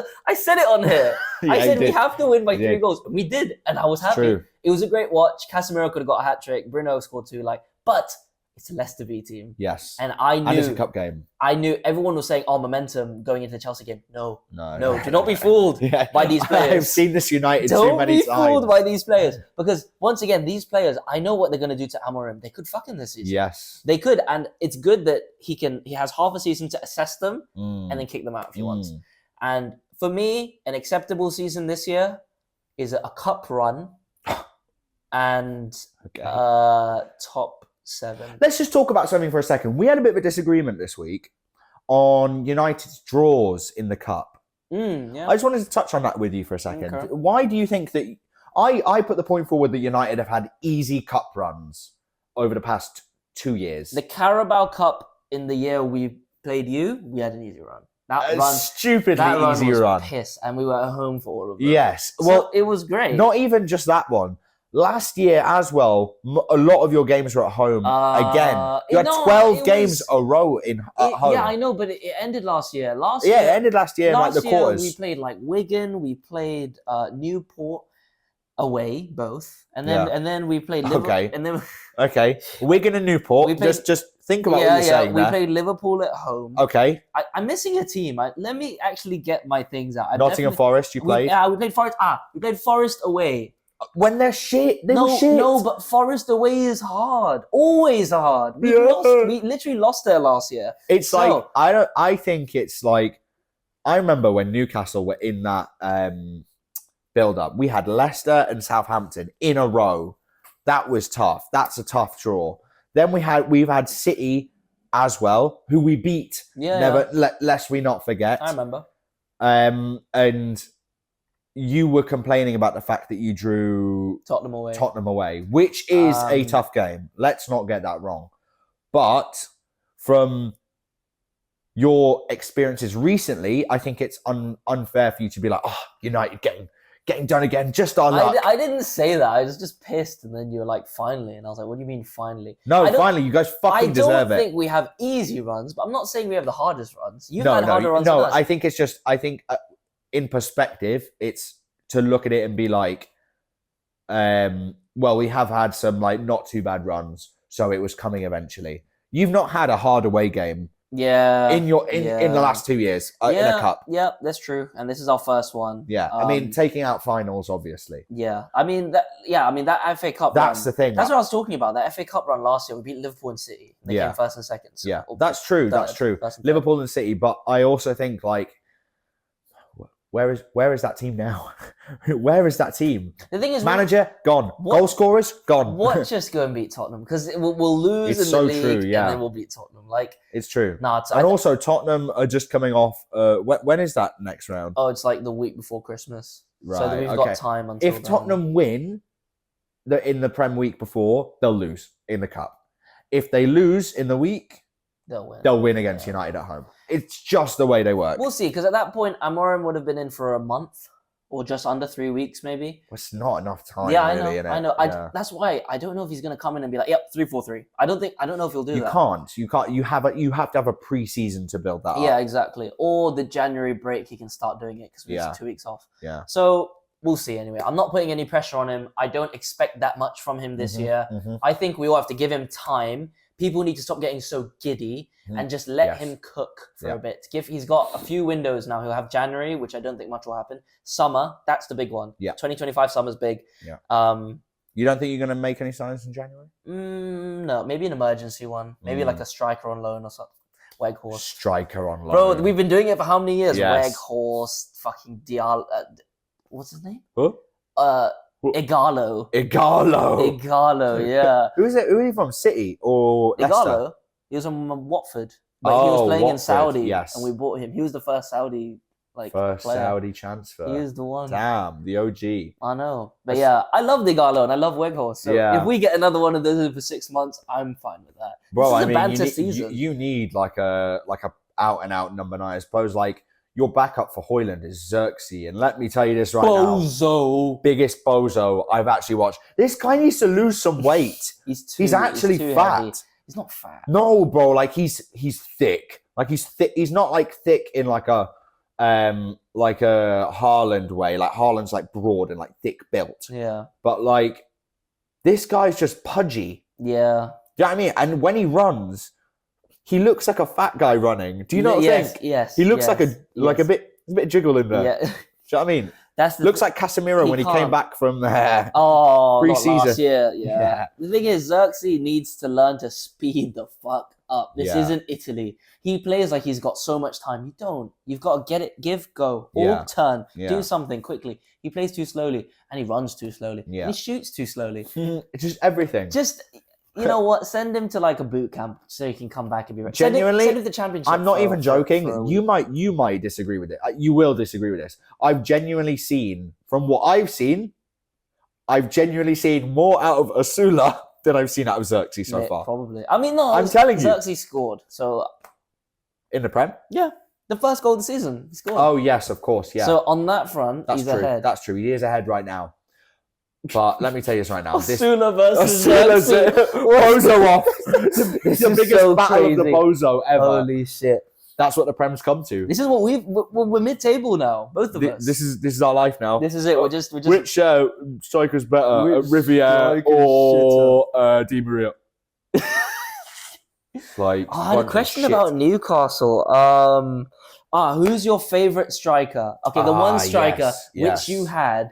here. I said we have to win by 3 goals. We did, and I was happy. True. It was a great watch. Casemiro could have got a hat-trick. Bruno scored 2. But... It's a Leicester B team. Yes. And I knew... And it's a cup game. I knew everyone was saying, momentum going into the Chelsea game. No. Do not be fooled by these players. I've seen this United too many times. Don't be fooled by these players. Because, once again, these players, I know what they're going to do to Amorim. They could fuck him this season. Yes. They could. And it's good that he has half a season to assess them and then kick them out if he wants. And for me, an acceptable season this year is a cup run and top 7. Let's just talk about something for a second. We had a bit of a disagreement this week on United's draws in the Cup. Yeah. I just wanted to touch on that with you for a second. Okay. Why do you think that... I put the point forward that United have had easy Cup runs over the past 2 years. The Carabao Cup in the year we played you, we had an easy run. That run, stupidly that run easy was run. Piss, and we were at home for all of them. Yes. So Well, it was great. not even just that one. Last year as well, a lot of your games were at home. Again, you had 12 games a row at home. Yeah, I know, but it ended last year. It ended last year in like the quarters. We played like Wigan, we played Newport away, both, and then we played Liverpool. Okay. And then Wigan and Newport. Just think about what you're saying we there. played Liverpool at home. Okay. I'm missing a team. Let me actually get my things out. Nottingham Forest, you played? We played Forest. We played Forest away. When they're shit, they were shit. No, but Forest away is hard. Always hard. We literally lost there last year. It's I think it's like, I remember when Newcastle were in that build-up. We had Leicester and Southampton in a row. That was tough. That's a tough draw. Then we've had City as well, who we beat. Lest we not forget. I remember. And you were complaining about the fact that you drew Tottenham away, which is a tough game. Let's not get that wrong. But from your experiences recently, I think it's unfair for you to be like, oh, United getting done again, just our luck. I didn't say that. I was just pissed, and then you were like, finally. And I was like, what do you mean, finally? No, finally, you guys fucking deserve it. I don't think we have easy runs, but I'm not saying we have the hardest runs. You've had harder runs than us. I think it's just, in perspective, it's to look at it and be like, well, we have had some like not too bad runs, so it was coming eventually. You've not had a hard away game. Yeah. In the last 2 years in a cup. Yeah, that's true. And this is our first one. Yeah. I mean, taking out finals, obviously. Yeah. That FA Cup That's run, the thing. That's what I was talking about. That FA Cup run last year, we beat Liverpool and City. They came first and second. So that's true. That's true. Liverpool and City. But I also think, like, where is that team now? Where is that team? The thing is, manager gone, goal scorers gone. Watch us go and beat Tottenham, because we'll lose in the league, and then we'll beat Tottenham. Like, it's true. And also Tottenham are just coming off. When is that next round? Oh, it's like the week before Christmas. Right. So we've got time until. If Tottenham win in the Prem week before, they'll lose in the Cup. If they lose in the week, they'll win against United at home. It's just the way they work. We'll see, because at that point, Amorim would have been in for a month or just under 3 weeks, maybe. It's not enough time. Yeah, really, I know. That's why I don't know if he's going to come in and be like, "Yep, 3-4-3." I don't know if he'll do that. You can't. You have to have a pre-season to build that up. Yeah, exactly. Or the January break, he can start doing it because we have 2 weeks off. Yeah. So we'll see. Anyway, I'm not putting any pressure on him. I don't expect that much from him this year. I think we all have to give him time. People need to stop getting so giddy and just let him cook for a bit. He's got a few windows now. He'll have January, which I don't think much will happen. Summer, that's the big one. Yeah. 2025 summer's big. Yeah. You don't think you're going to make any signs in January? No, maybe an emergency one. Maybe like a striker on loan or something. Weghorst. Striker on loan. Bro, we've been doing it for how many years? Yes. Weghorst, fucking Diallo. What's his name? Who? Igalo, yeah. Who is it? Who is he from? City or Leicester? Igalo? He was from Watford. But he was playing in Saudi. Yes. And we bought him. He was the first Saudi player. Saudi transfer. He is the one. Damn, the OG. I know. But I love Igalo and I love Weghorst. So if we get another one of those for 6 months, I'm fine with that. Bro, this is a banter season. You need like a out and out number 9. I suppose like your backup for Højlund is Xerxes, and let me tell you this right now. Biggest bozo I've actually watched. This guy needs to lose some weight. He's actually fat. Heavy. He's not fat. No, bro, like he's thick. Like he's thick. He's not like thick in like a Haaland way. Like Haaland's like broad and like thick built. Yeah. But like this guy's just pudgy. Yeah. Do you know what I mean? And when he runs, he looks like a fat guy running. Do you know what I think? Yes. He looks like a bit jiggle in there. Yeah. Do you know what I mean? Looks like Casemiro when he came back from pre-season. Last year. Yeah. The thing is, Xerxes needs to learn to speed the fuck up. This isn't Italy. He plays like he's got so much time. You don't. You've got to get it, give, go, or turn, do something quickly. He plays too slowly and he runs too slowly. And he shoots too slowly. It's just everything. You know what? Send him to like a boot camp so he can come back and be ready. Genuinely, send him to the championship. I'm not even joking. For You might disagree with it. You will disagree with this. I've genuinely seen, from what I've seen more out of Asula than I've seen out of Xerxes so far. Probably. I mean, no. I'm telling you. Xerxes scored. So in the Prem? Yeah. The first goal of the season. He scored. Oh, yes, of course. Yeah. So on that front, he's ahead. That's true. He is ahead right now. But let me tell you this right now. Asula versus Xerxes. Bozo off. It's the biggest so battle crazy. of the Bozo ever. Holy shit. That's what the Prem's come to. This is what we're mid-table now, both of us. This is our life now. This is it. We're just. Which striker's better, Riviere or Di Maria? Like, I had a question about Newcastle. Who's your favorite striker? Okay, the one striker which you had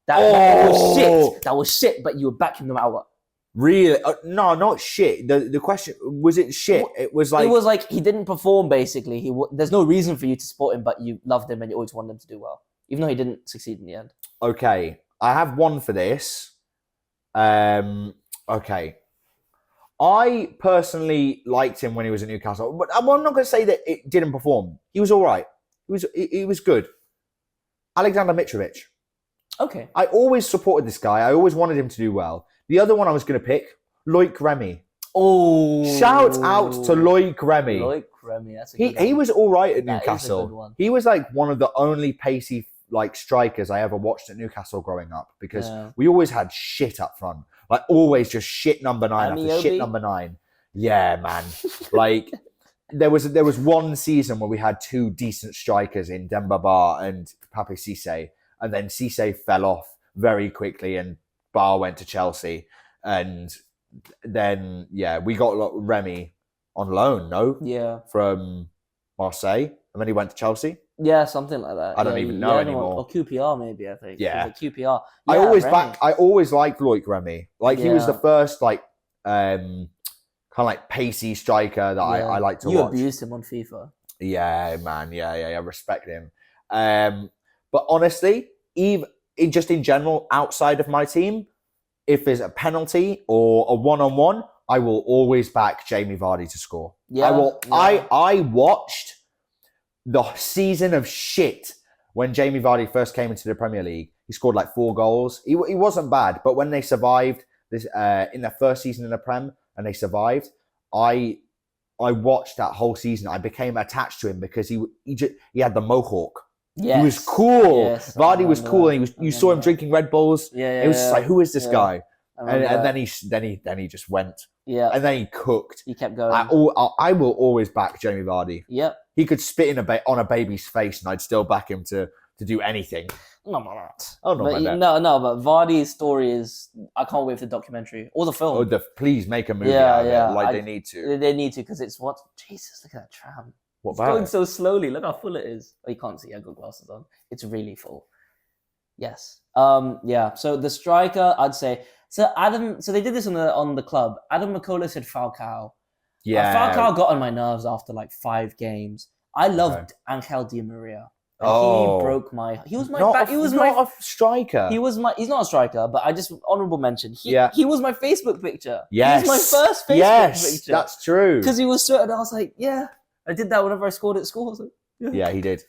that was shit. That was shit, but you were backing them out. Really? No, not shit. The question was it shit? It was like he didn't perform. Basically, there's no reason for you to support him, but you loved him and you always wanted him to do well, even though he didn't succeed in the end. Okay, I have one for this. Okay. I personally liked him when he was at Newcastle, but I'm not going to say that it didn't perform. He was all right. He was good. Alexander Mitrovic. Okay. I always supported this guy. I always wanted him to do well. The other one I was going to pick, Loic Remy. Oh. Shout out to Loic Remy. Loic Remy, that's a good one. He was all right at That Newcastle. is a good one. He was like one of the only pacey like strikers I ever watched at Newcastle growing up because we always had shit up front. Like always just shit number 9 after shit number 9. Yeah, man. Like there was one season where we had 2 decent strikers in Demba Ba and Pape Cissé, and then Cissé fell off very quickly and Ba went to Chelsea, and then we got Remy on loan, from Marseille, and then he went to Chelsea. Yeah, something like that. I don't even know anymore. Or QPR, maybe, I think. Yeah. QPR. Yeah, I always liked Loic Remy. Like, he was the first, like, kind of like pacey striker that I like to watch. You abused him on FIFA. Yeah, man. Yeah. I respect him. But honestly, just in general, outside of my team, if there's a penalty or a one-on-one, I will always back Jamie Vardy to score. Yeah. I will. Yeah. I watched the season of shit when Jamie Vardy first came into the Premier League. He scored like 4 goals. He wasn't bad, but when they survived this in their first season in the Prem and they survived, I watched that whole season. I became attached to him because he had the mohawk. Yes. He was cool. Yes, Vardy was cool, and you saw him drinking Red Bulls. It was just like, who is this guy? And then he just went. Yeah. And then he cooked. He kept going. I will always back Jamie Vardy. Yep. He could spit on a baby's face, and I'd still back him to do anything. Not like that. Oh, not like that. No, but Vardy's story is, I can't wait for the documentary or the film. Please make a movie out of it. They need to. They need to, because it's what? Jesus, look at that tram. It's going so slowly. Look how full it is. Oh, you can't see. I've got glasses on. It's really full. Yes. So the striker, I'd say. So they did this on the club. Adam McCullough said Falcao. Yeah. Falcao got on my nerves after like 5 games. I loved Angel Di Maria. And he broke my. He was my. He was not a striker. He's not a striker, but I just honorable mention. He was my Facebook picture. Yes. He was my first Facebook picture. That's true. Because he was certain. I was like, I did that whenever I scored at school. Like, yeah, he did.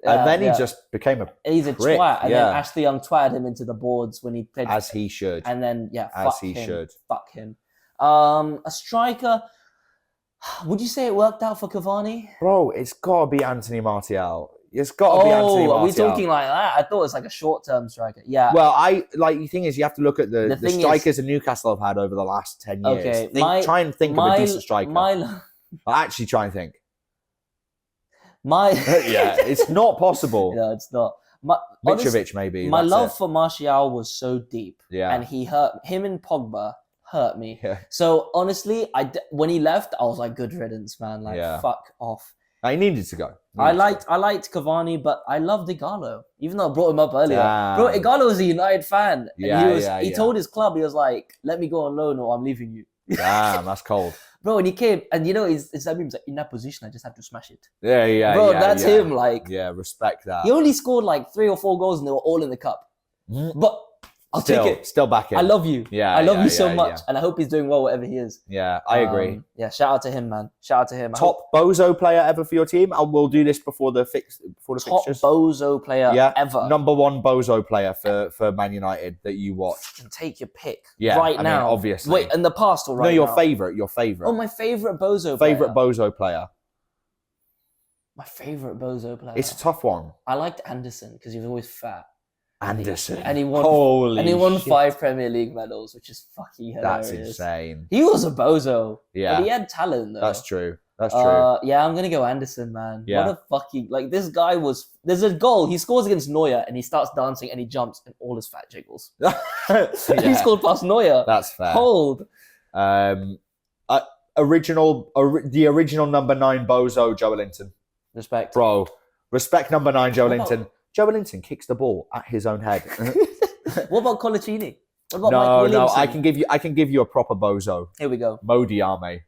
And then he just became he's a prick. twat. And then Ashley Young twatted him into the boards when he played. As he should. And then, should. Fuck him. A striker, would you say it worked out for Cavani? Bro, it's got to be Anthony Martial. It's got to be Anthony Martial. Are we talking like that? I thought it was like a short-term striker. Yeah. Well, the thing is, you have to look at the strikers that Newcastle have had over the last 10 years. Okay. Try and think of a decent striker. I'll actually try and think. It's not possible. No, it's not. Mitrovic, maybe. My love for Martial was so deep. Yeah. And him and Pogba hurt me. Yeah. So honestly, when he left, I was like, good riddance, man. Like, fuck off. He needed to go. I liked Cavani, but I loved Igalo, even though I brought him up earlier. Bro, Igalo was a United fan. And he told his club, he was like, let me go on loan or I'm leaving you. Damn, that's cold. Bro, and he came, and his was like, in that position, I just have to smash it. Yeah. Bro, that's him, like. Yeah, respect that. He only scored like 3 or 4 goals and they were all in the cup. Mm. But I'll take it. Still back in. I love you. Yeah, I love yeah, you so yeah, much, yeah. and I hope he's doing well wherever he is. Yeah, I agree. Yeah, shout out to him, man. Shout out to him. Top bozo player ever for your team? And we'll do this before the Top fixtures. bozo player ever. Number one bozo player for Man United that you watch. And take your pick. Yeah, right I now. mean, obviously. Wait, in the past or right now? No, your now? favorite. Oh, my favorite bozo favorite player. bozo player. My favorite bozo player. It's a tough one. I liked Anderson because he was always fat. Anderson. And he won. Holy and he won shit. 5 Premier League medals, which is fucking hilarious. That's insane. He was a bozo. Yeah. But he had talent, though. That's true. That's true. Yeah, I'm gonna go Anderson, man. Yeah. What a fucking this guy was. There's a goal he scores against Neuer, and he starts dancing and he jumps, and all his fat jiggles. He scored past Neuer. That's fair. Hold. The original number 9 bozo, Joe Linton. Respect, bro. Respect number 9, Joe What Linton. about- Joe Linton kicks the ball at his own head. What about Colaccini? What about Mike no, Williamson? I can give you a proper bozo. Here we go. Modiame.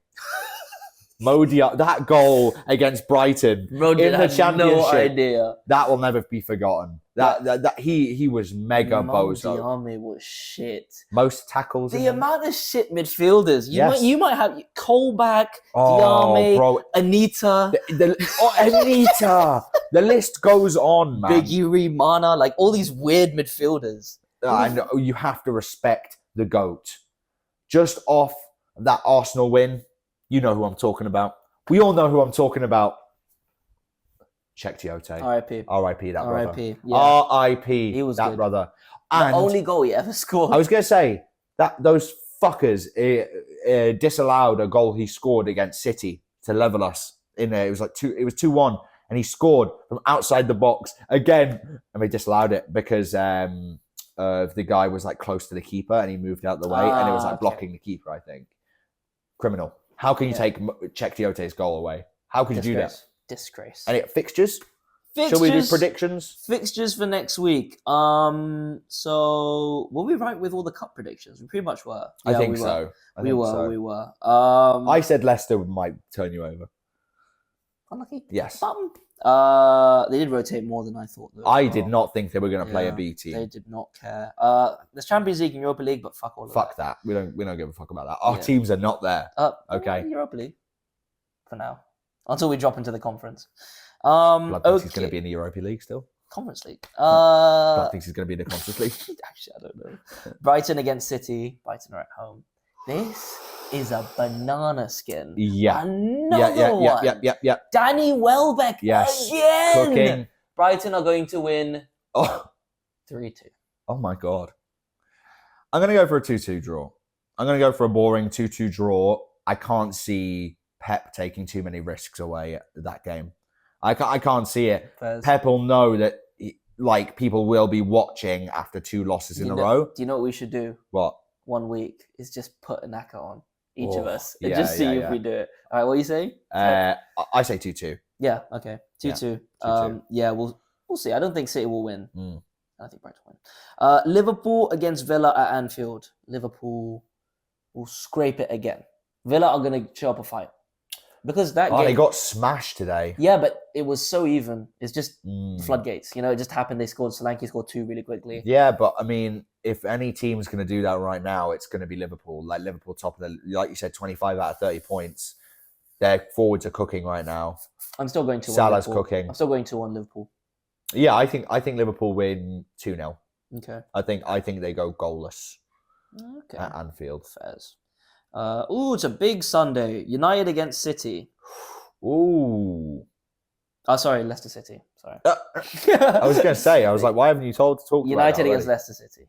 That goal against Brighton in the Championship. No idea. That will never be forgotten. That he was mega bozo. Modiame was shit. Most tackles. The amount of shit midfielders. You might have Colback, Oh, Diame, bro. Anita, Anita. The list goes on, man. Big Yuri, Mana, like all these weird midfielders. And you have to respect the GOAT. Just off that Arsenal win, you know who I'm talking about. We all know who I'm talking about. Check Tiote. R.I.P. R.I.P. that brother. R.I.P. Yeah. R.I.P. He was that good. brother. The And only goal he ever scored. I was going to say that those fuckers disallowed a goal he scored against City to level us in there. It was like 2-1, and he scored from outside the box again, and they disallowed it because the guy was like close to the keeper and he moved out the way, and it was like blocking the keeper. I think criminal. How can you take Czech Tiote's goal away? How could you do that? Disgrace. And fixtures? Shall we do predictions? Fixtures for next week. So were we right with all the cup predictions? We pretty much were. I think so. We were. I said Leicester might turn you over. Unlucky. Yes. They did rotate more than I thought. Though, I did not think they were going to play a B They team. did not care. There's Champions League and Europa League, but fuck all of Fuck that. We don't give a fuck about that. Our teams are not there. Okay. Europa League for now, until we drop into the conference. Blood thinks he's going to be in the Europa League still. Conference League. Blood thinks he's going to be in the Conference League. Actually, I don't know. Brighton against City. Brighton are at home. This is a banana skin. Yeah. Another one. Yeah. Danny Welbeck Yes. again. Cooking. Brighton are going to win Oh. 3-2. Oh my God. I'm going to go for a 2-2 draw. I'm going to go for a boring 2-2 draw. I can't see Pep taking too many risks away at that game. I can't see it. Fairs. Pep will know that people will be watching after 2 losses in a row. Do you know what we should do? What? 1 week is just put a knacker on each of us and yeah, just see if we do it. All right, what are you saying? I say 2-2. Yeah, okay. 2-2. 2-2. Yeah, we'll see. I don't think City will win. Mm. I think Brighton will win. Liverpool against Villa at Anfield. Liverpool will scrape it again. Villa are going to show up a fight. Because that game... they got smashed today. Yeah, but it was so even. It's just Mm. floodgates. It just happened. Solanke scored 2 really quickly. Yeah, but I mean, if any team's going to do that right now, it's going to be Liverpool. Like Liverpool, top of like you said, 25 out of 30 points. Their forwards are cooking right now. I'm still going to Salah's Liverpool. cooking. I'm still going to 1 Liverpool. Yeah, I think Liverpool win 2-0. Okay. I think they go goalless Okay. at Anfield. Fairs. It's a big Sunday. United against City. Ooh. Oh, sorry, Leicester City. Sorry. I was going to say, I was like, why haven't you talked United about against Leicester City.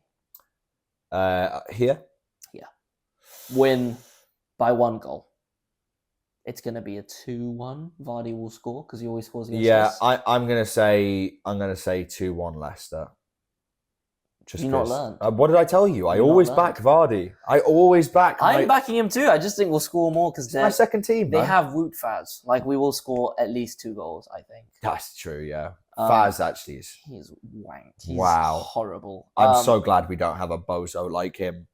Here? Win by 1 goal. It's going to be a 2-1. Vardy will score because he always scores against us. I'm going to say 2-1 Leicester. Just you not learned. What did I tell you? I You not always learned. back Vardy. I always back. I'm backing him too. I just think we'll score more because my second team. they man. have Woot Faz. Like, we will score at least 2 goals, I think. That's true. Yeah, Faz actually is. He's wanked. He's Wow. horrible. I'm so glad we don't have a bozo like him.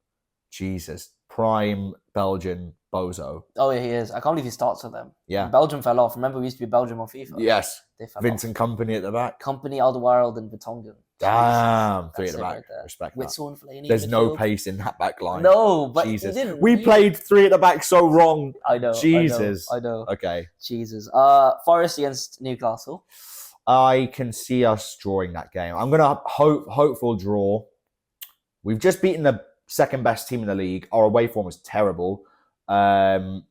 Jesus, prime Belgian bozo. Oh, yeah, he is. I can't believe he starts with them. Yeah. Belgium fell off. Remember, we used to be Belgium on FIFA. Yes. They fell Vincent Company at the back. off. Company, Alderweireld, and Vertonghen. Damn, three at That's the it back. right there. Respect that. Witzel and Fellaini. There's no midfield. pace in that back line. No, but Jesus. he didn't. We played three at the back so wrong. I know. Jesus. I know. Okay. Jesus. Forest against Newcastle. I can see us drawing that game. I'm going to hopeful draw. We've just beaten the second best team in the league. Our away form is terrible. I'm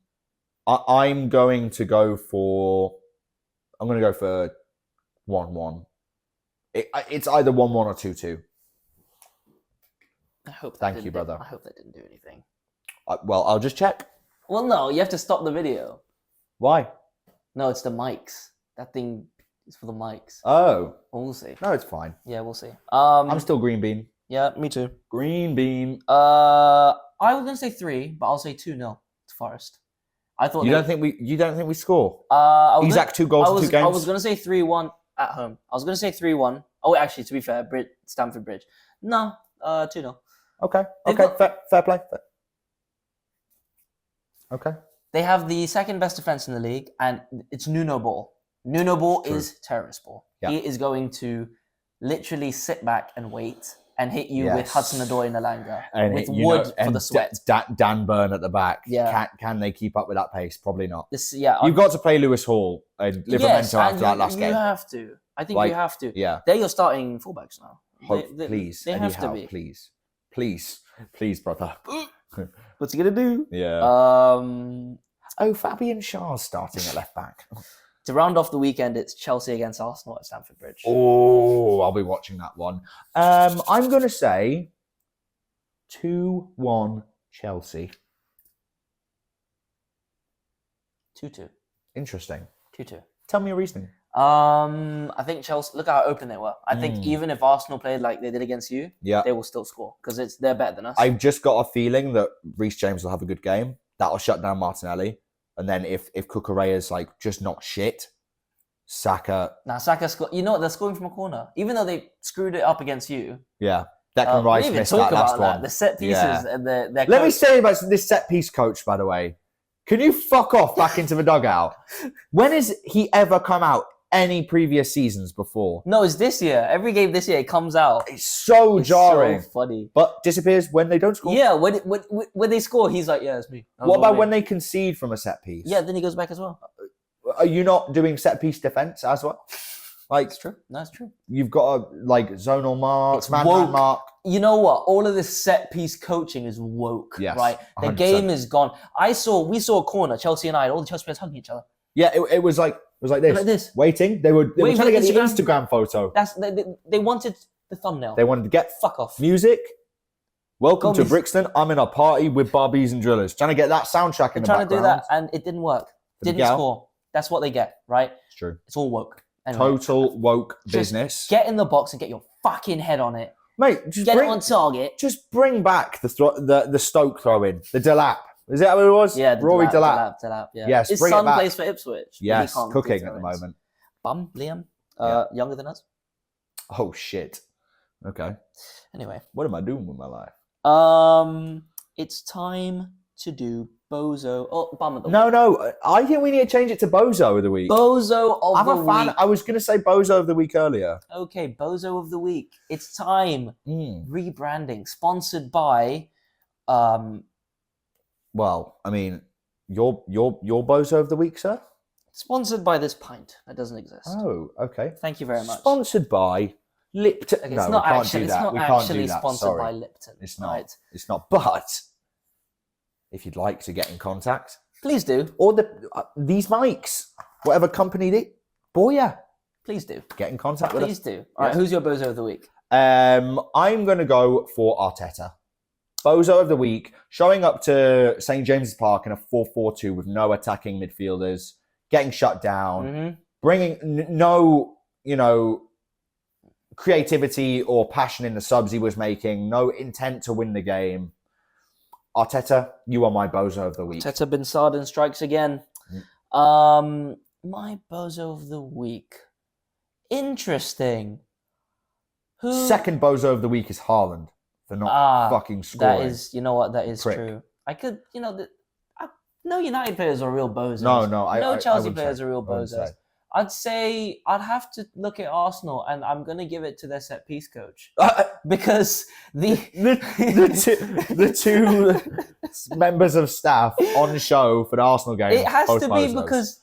going to go for 1-1. It's either 1-1 or 2-2. I hope. Thank you, brother. I hope that didn't do anything. Well, I'll just check. Well, no, you have to stop the video. Why? No, it's the mics. That thing is for the mics. Oh. We'll see. No, it's fine. Yeah, we'll see. I'm still green bean. Yeah, me too. Green bean. I was gonna say 3, but I'll say 2-0 to Forest. I thought You don't think we score? Exact 2 goals in 2 games. I was gonna say 3-1 at home. I was gonna say 3-1. Oh, actually, to be fair, Stamford Bridge. No, 2-0. Okay. They've Okay. Fair play. Okay. They have the second best defense in the league, and it's Nuno Ball. Nuno Ball True. is terrorist ball. Yeah. He is going to literally sit back and wait and hit you with Yes. Hudson-Odoi and Alanga And with wood for the sweat. Dan Burn at the back. Yeah. Can they keep up with that pace? Probably not. You've You've got to play Lewis Hall and Livramento after that last game. You have to. I think you have to. Yeah. They're your starting fullbacks now. Please. They have to be. Please, brother. What's he gonna do? Yeah. Fabian Schär's starting at left back. To round off the weekend, it's Chelsea against Arsenal at Stamford Bridge. Oh, I'll be watching that one. I'm going to say 2-1 Chelsea. 2-2. Interesting. 2-2. Tell me your reasoning. I think Chelsea. Look how open they were. I think even if Arsenal played like they did against you, they will still score because they're better than us. I've just got a feeling that Reece James will have a good game. That'll shut down Martinelli. And then if Cucurella's like just not shit, Saka. Now Saka scored. You know what? They're scoring from a corner, even though they screwed it up against you. Yeah, Declan Rice we missed talk that last about that. one. The set pieces and their Let me say about this set piece coach, by the way. Can you fuck off back into the dugout? When has he ever come out any previous seasons before? No, it's this year. Every game this year, it comes out. It's so jarring. So funny. But disappears when they don't score. Yeah, when they score, he's like, yeah, it's me. What about when they concede from a set piece? Yeah, then he goes back as well. Are you not doing set piece defense as well? Like, It's true. No, it's true. you've got a zonal mark, It's man woke. mark. You know what? All of this set piece coaching is woke, Yes, right? The 100%. game is gone. We saw a corner, Chelsea and all the Chelsea players hugging each other. Yeah, it was like this. Like this. Waiting. They were Wait, trying to get the Instagram. Instagram photo. They wanted the thumbnail. They wanted to get Fuck off. music. Welcome to Go Brixton. I'm in a party with Barbies and Drillers. Trying to get that soundtrack in They're the trying to do background. that, and it didn't work. the Didn't gal. score. That's what they get, right? It's true. It's all woke. Anyway, Total woke Just business. Get in the box and get your fucking head on it. Mate, just Get it on target. just bring back the Stoke throw-in. The Delap. Is that what it was? Yeah, Rory Delap. Yeah. Yes, His bring it son back. plays for Ipswich. but he Yes, can't do cooking at the throw-ins. moment. Bum, Liam, Yeah. younger than us. Oh, shit. Okay. Anyway, What am I doing with my life? it's time to do Bozo. Oh, bum of the week. No. I think we need to change it to Bozo of the week. Bozo of I'm the a fan. week. I was going to say Bozo of the week earlier. Okay, Bozo of the week. It's time. Rebranding, sponsored by. Well, I mean, your Bozo of the week, sir? Sponsored by this pint that doesn't exist. Oh, okay. Thank you very much. Sponsored by Lipton. Okay, No, it's not we can't actually, do it's that. not We can't actually do that. sponsored Sorry. by Lipton. It's not. Right. It's not. But if you'd like to get in contact, Please do. or these mics, whatever company they, boy, yeah, Please do. get in contact with us. Please do. All right, Yes. who's your Bozo of the week? I'm going to go for Arteta. Bozo of the week, showing up to St. James's Park in a 4-4-2 with no attacking midfielders, getting shut down, Mm-hmm. bringing no, creativity or passion in the subs he was making, no intent to win the game. Arteta, you are my Bozo of the week. Teta Bin Sarden strikes again. My Bozo of the week. Interesting. Who? Second Bozo of the week is Haaland for not fucking scoring. That is, you know what, that is Prick. true. I could, no United players are real bozos. No, No I Chelsea wouldn't players say. are real I wouldn't bozos. say. I'd say I'd have to look at Arsenal, and I'm going to give it to their set piece coach because the two members of staff on show for the Arsenal game. It has to be because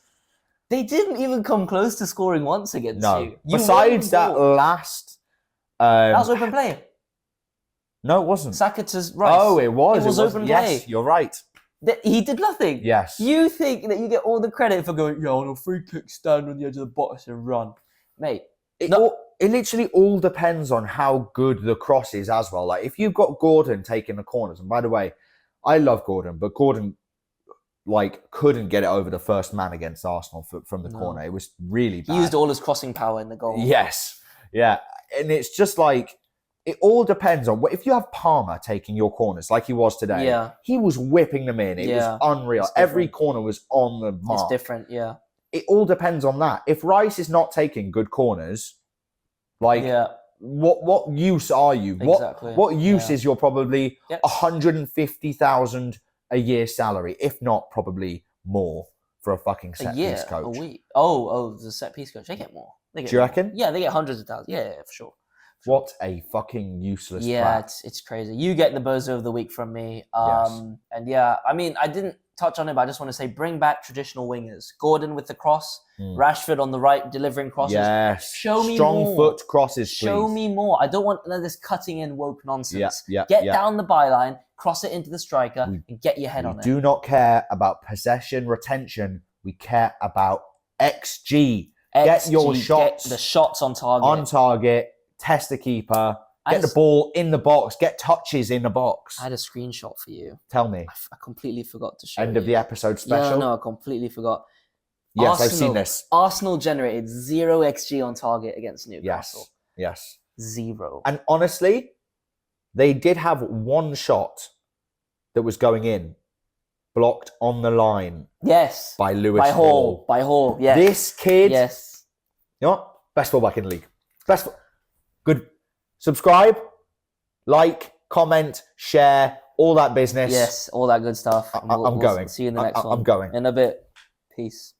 they didn't even come close to scoring once against you. Besides that last, that was open play. No, it wasn't. Saka to Rice. Oh, it was. It was open play. Yes, you're right. He did nothing. Yes. You think that you get all the credit for going, on a free kick, stand on the edge of the box and run. Mate. It literally all depends on how good the cross is as well. Like, if you've got Gordon taking the corners, and by the way, I love Gordon, but Gordon, couldn't get it over the first man against Arsenal from the corner. It was really bad. He used all his crossing power in the goal. Yes. Yeah. And it's just like, it all depends on if you have Palmer taking your corners like he was today. He was whipping them in. It was unreal. Every corner was on the mark. It's different, yeah. It all depends on that. If Rice is not taking good corners, what use are you? Exactly. What use is your probably 150,000 a year salary, if not probably more for a fucking set piece coach? A week. Oh, the set piece coach. They get more. Do you reckon? Yeah, they get hundreds of thousands. Yeah, for sure. What a fucking useless it's crazy. You get the bozo of the week from me. And I mean, I didn't touch on it, but I just want to say bring back traditional wingers. Gordon with the cross, Rashford on the right delivering crosses. Yes. Show me Strong more. foot crosses, please. Show me more. I don't want none of this cutting in woke nonsense. Get down the byline, cross it into the striker, and get your head on it. We do not care about possession retention. We care about XG. Get your shots. Get the shots on target. On target. Test the keeper, get the ball in the box, get touches in the box. I had a screenshot for you. Tell me. I completely forgot to show End of the episode special? Yeah, no, I completely forgot. Yes, I've seen this. Arsenal generated 0 XG on target against Newcastle. Yes. 0. And honestly, they did have one shot that was going in, blocked on the line. Yes. By Lewis Hall. By Hall, yes. This kid. Yes. You know what? Best fullback in the league. Good. Subscribe, like, comment, share, all that business. Yes, all that good stuff. I'm going. See you in the next one. I'm going. In a bit. Peace.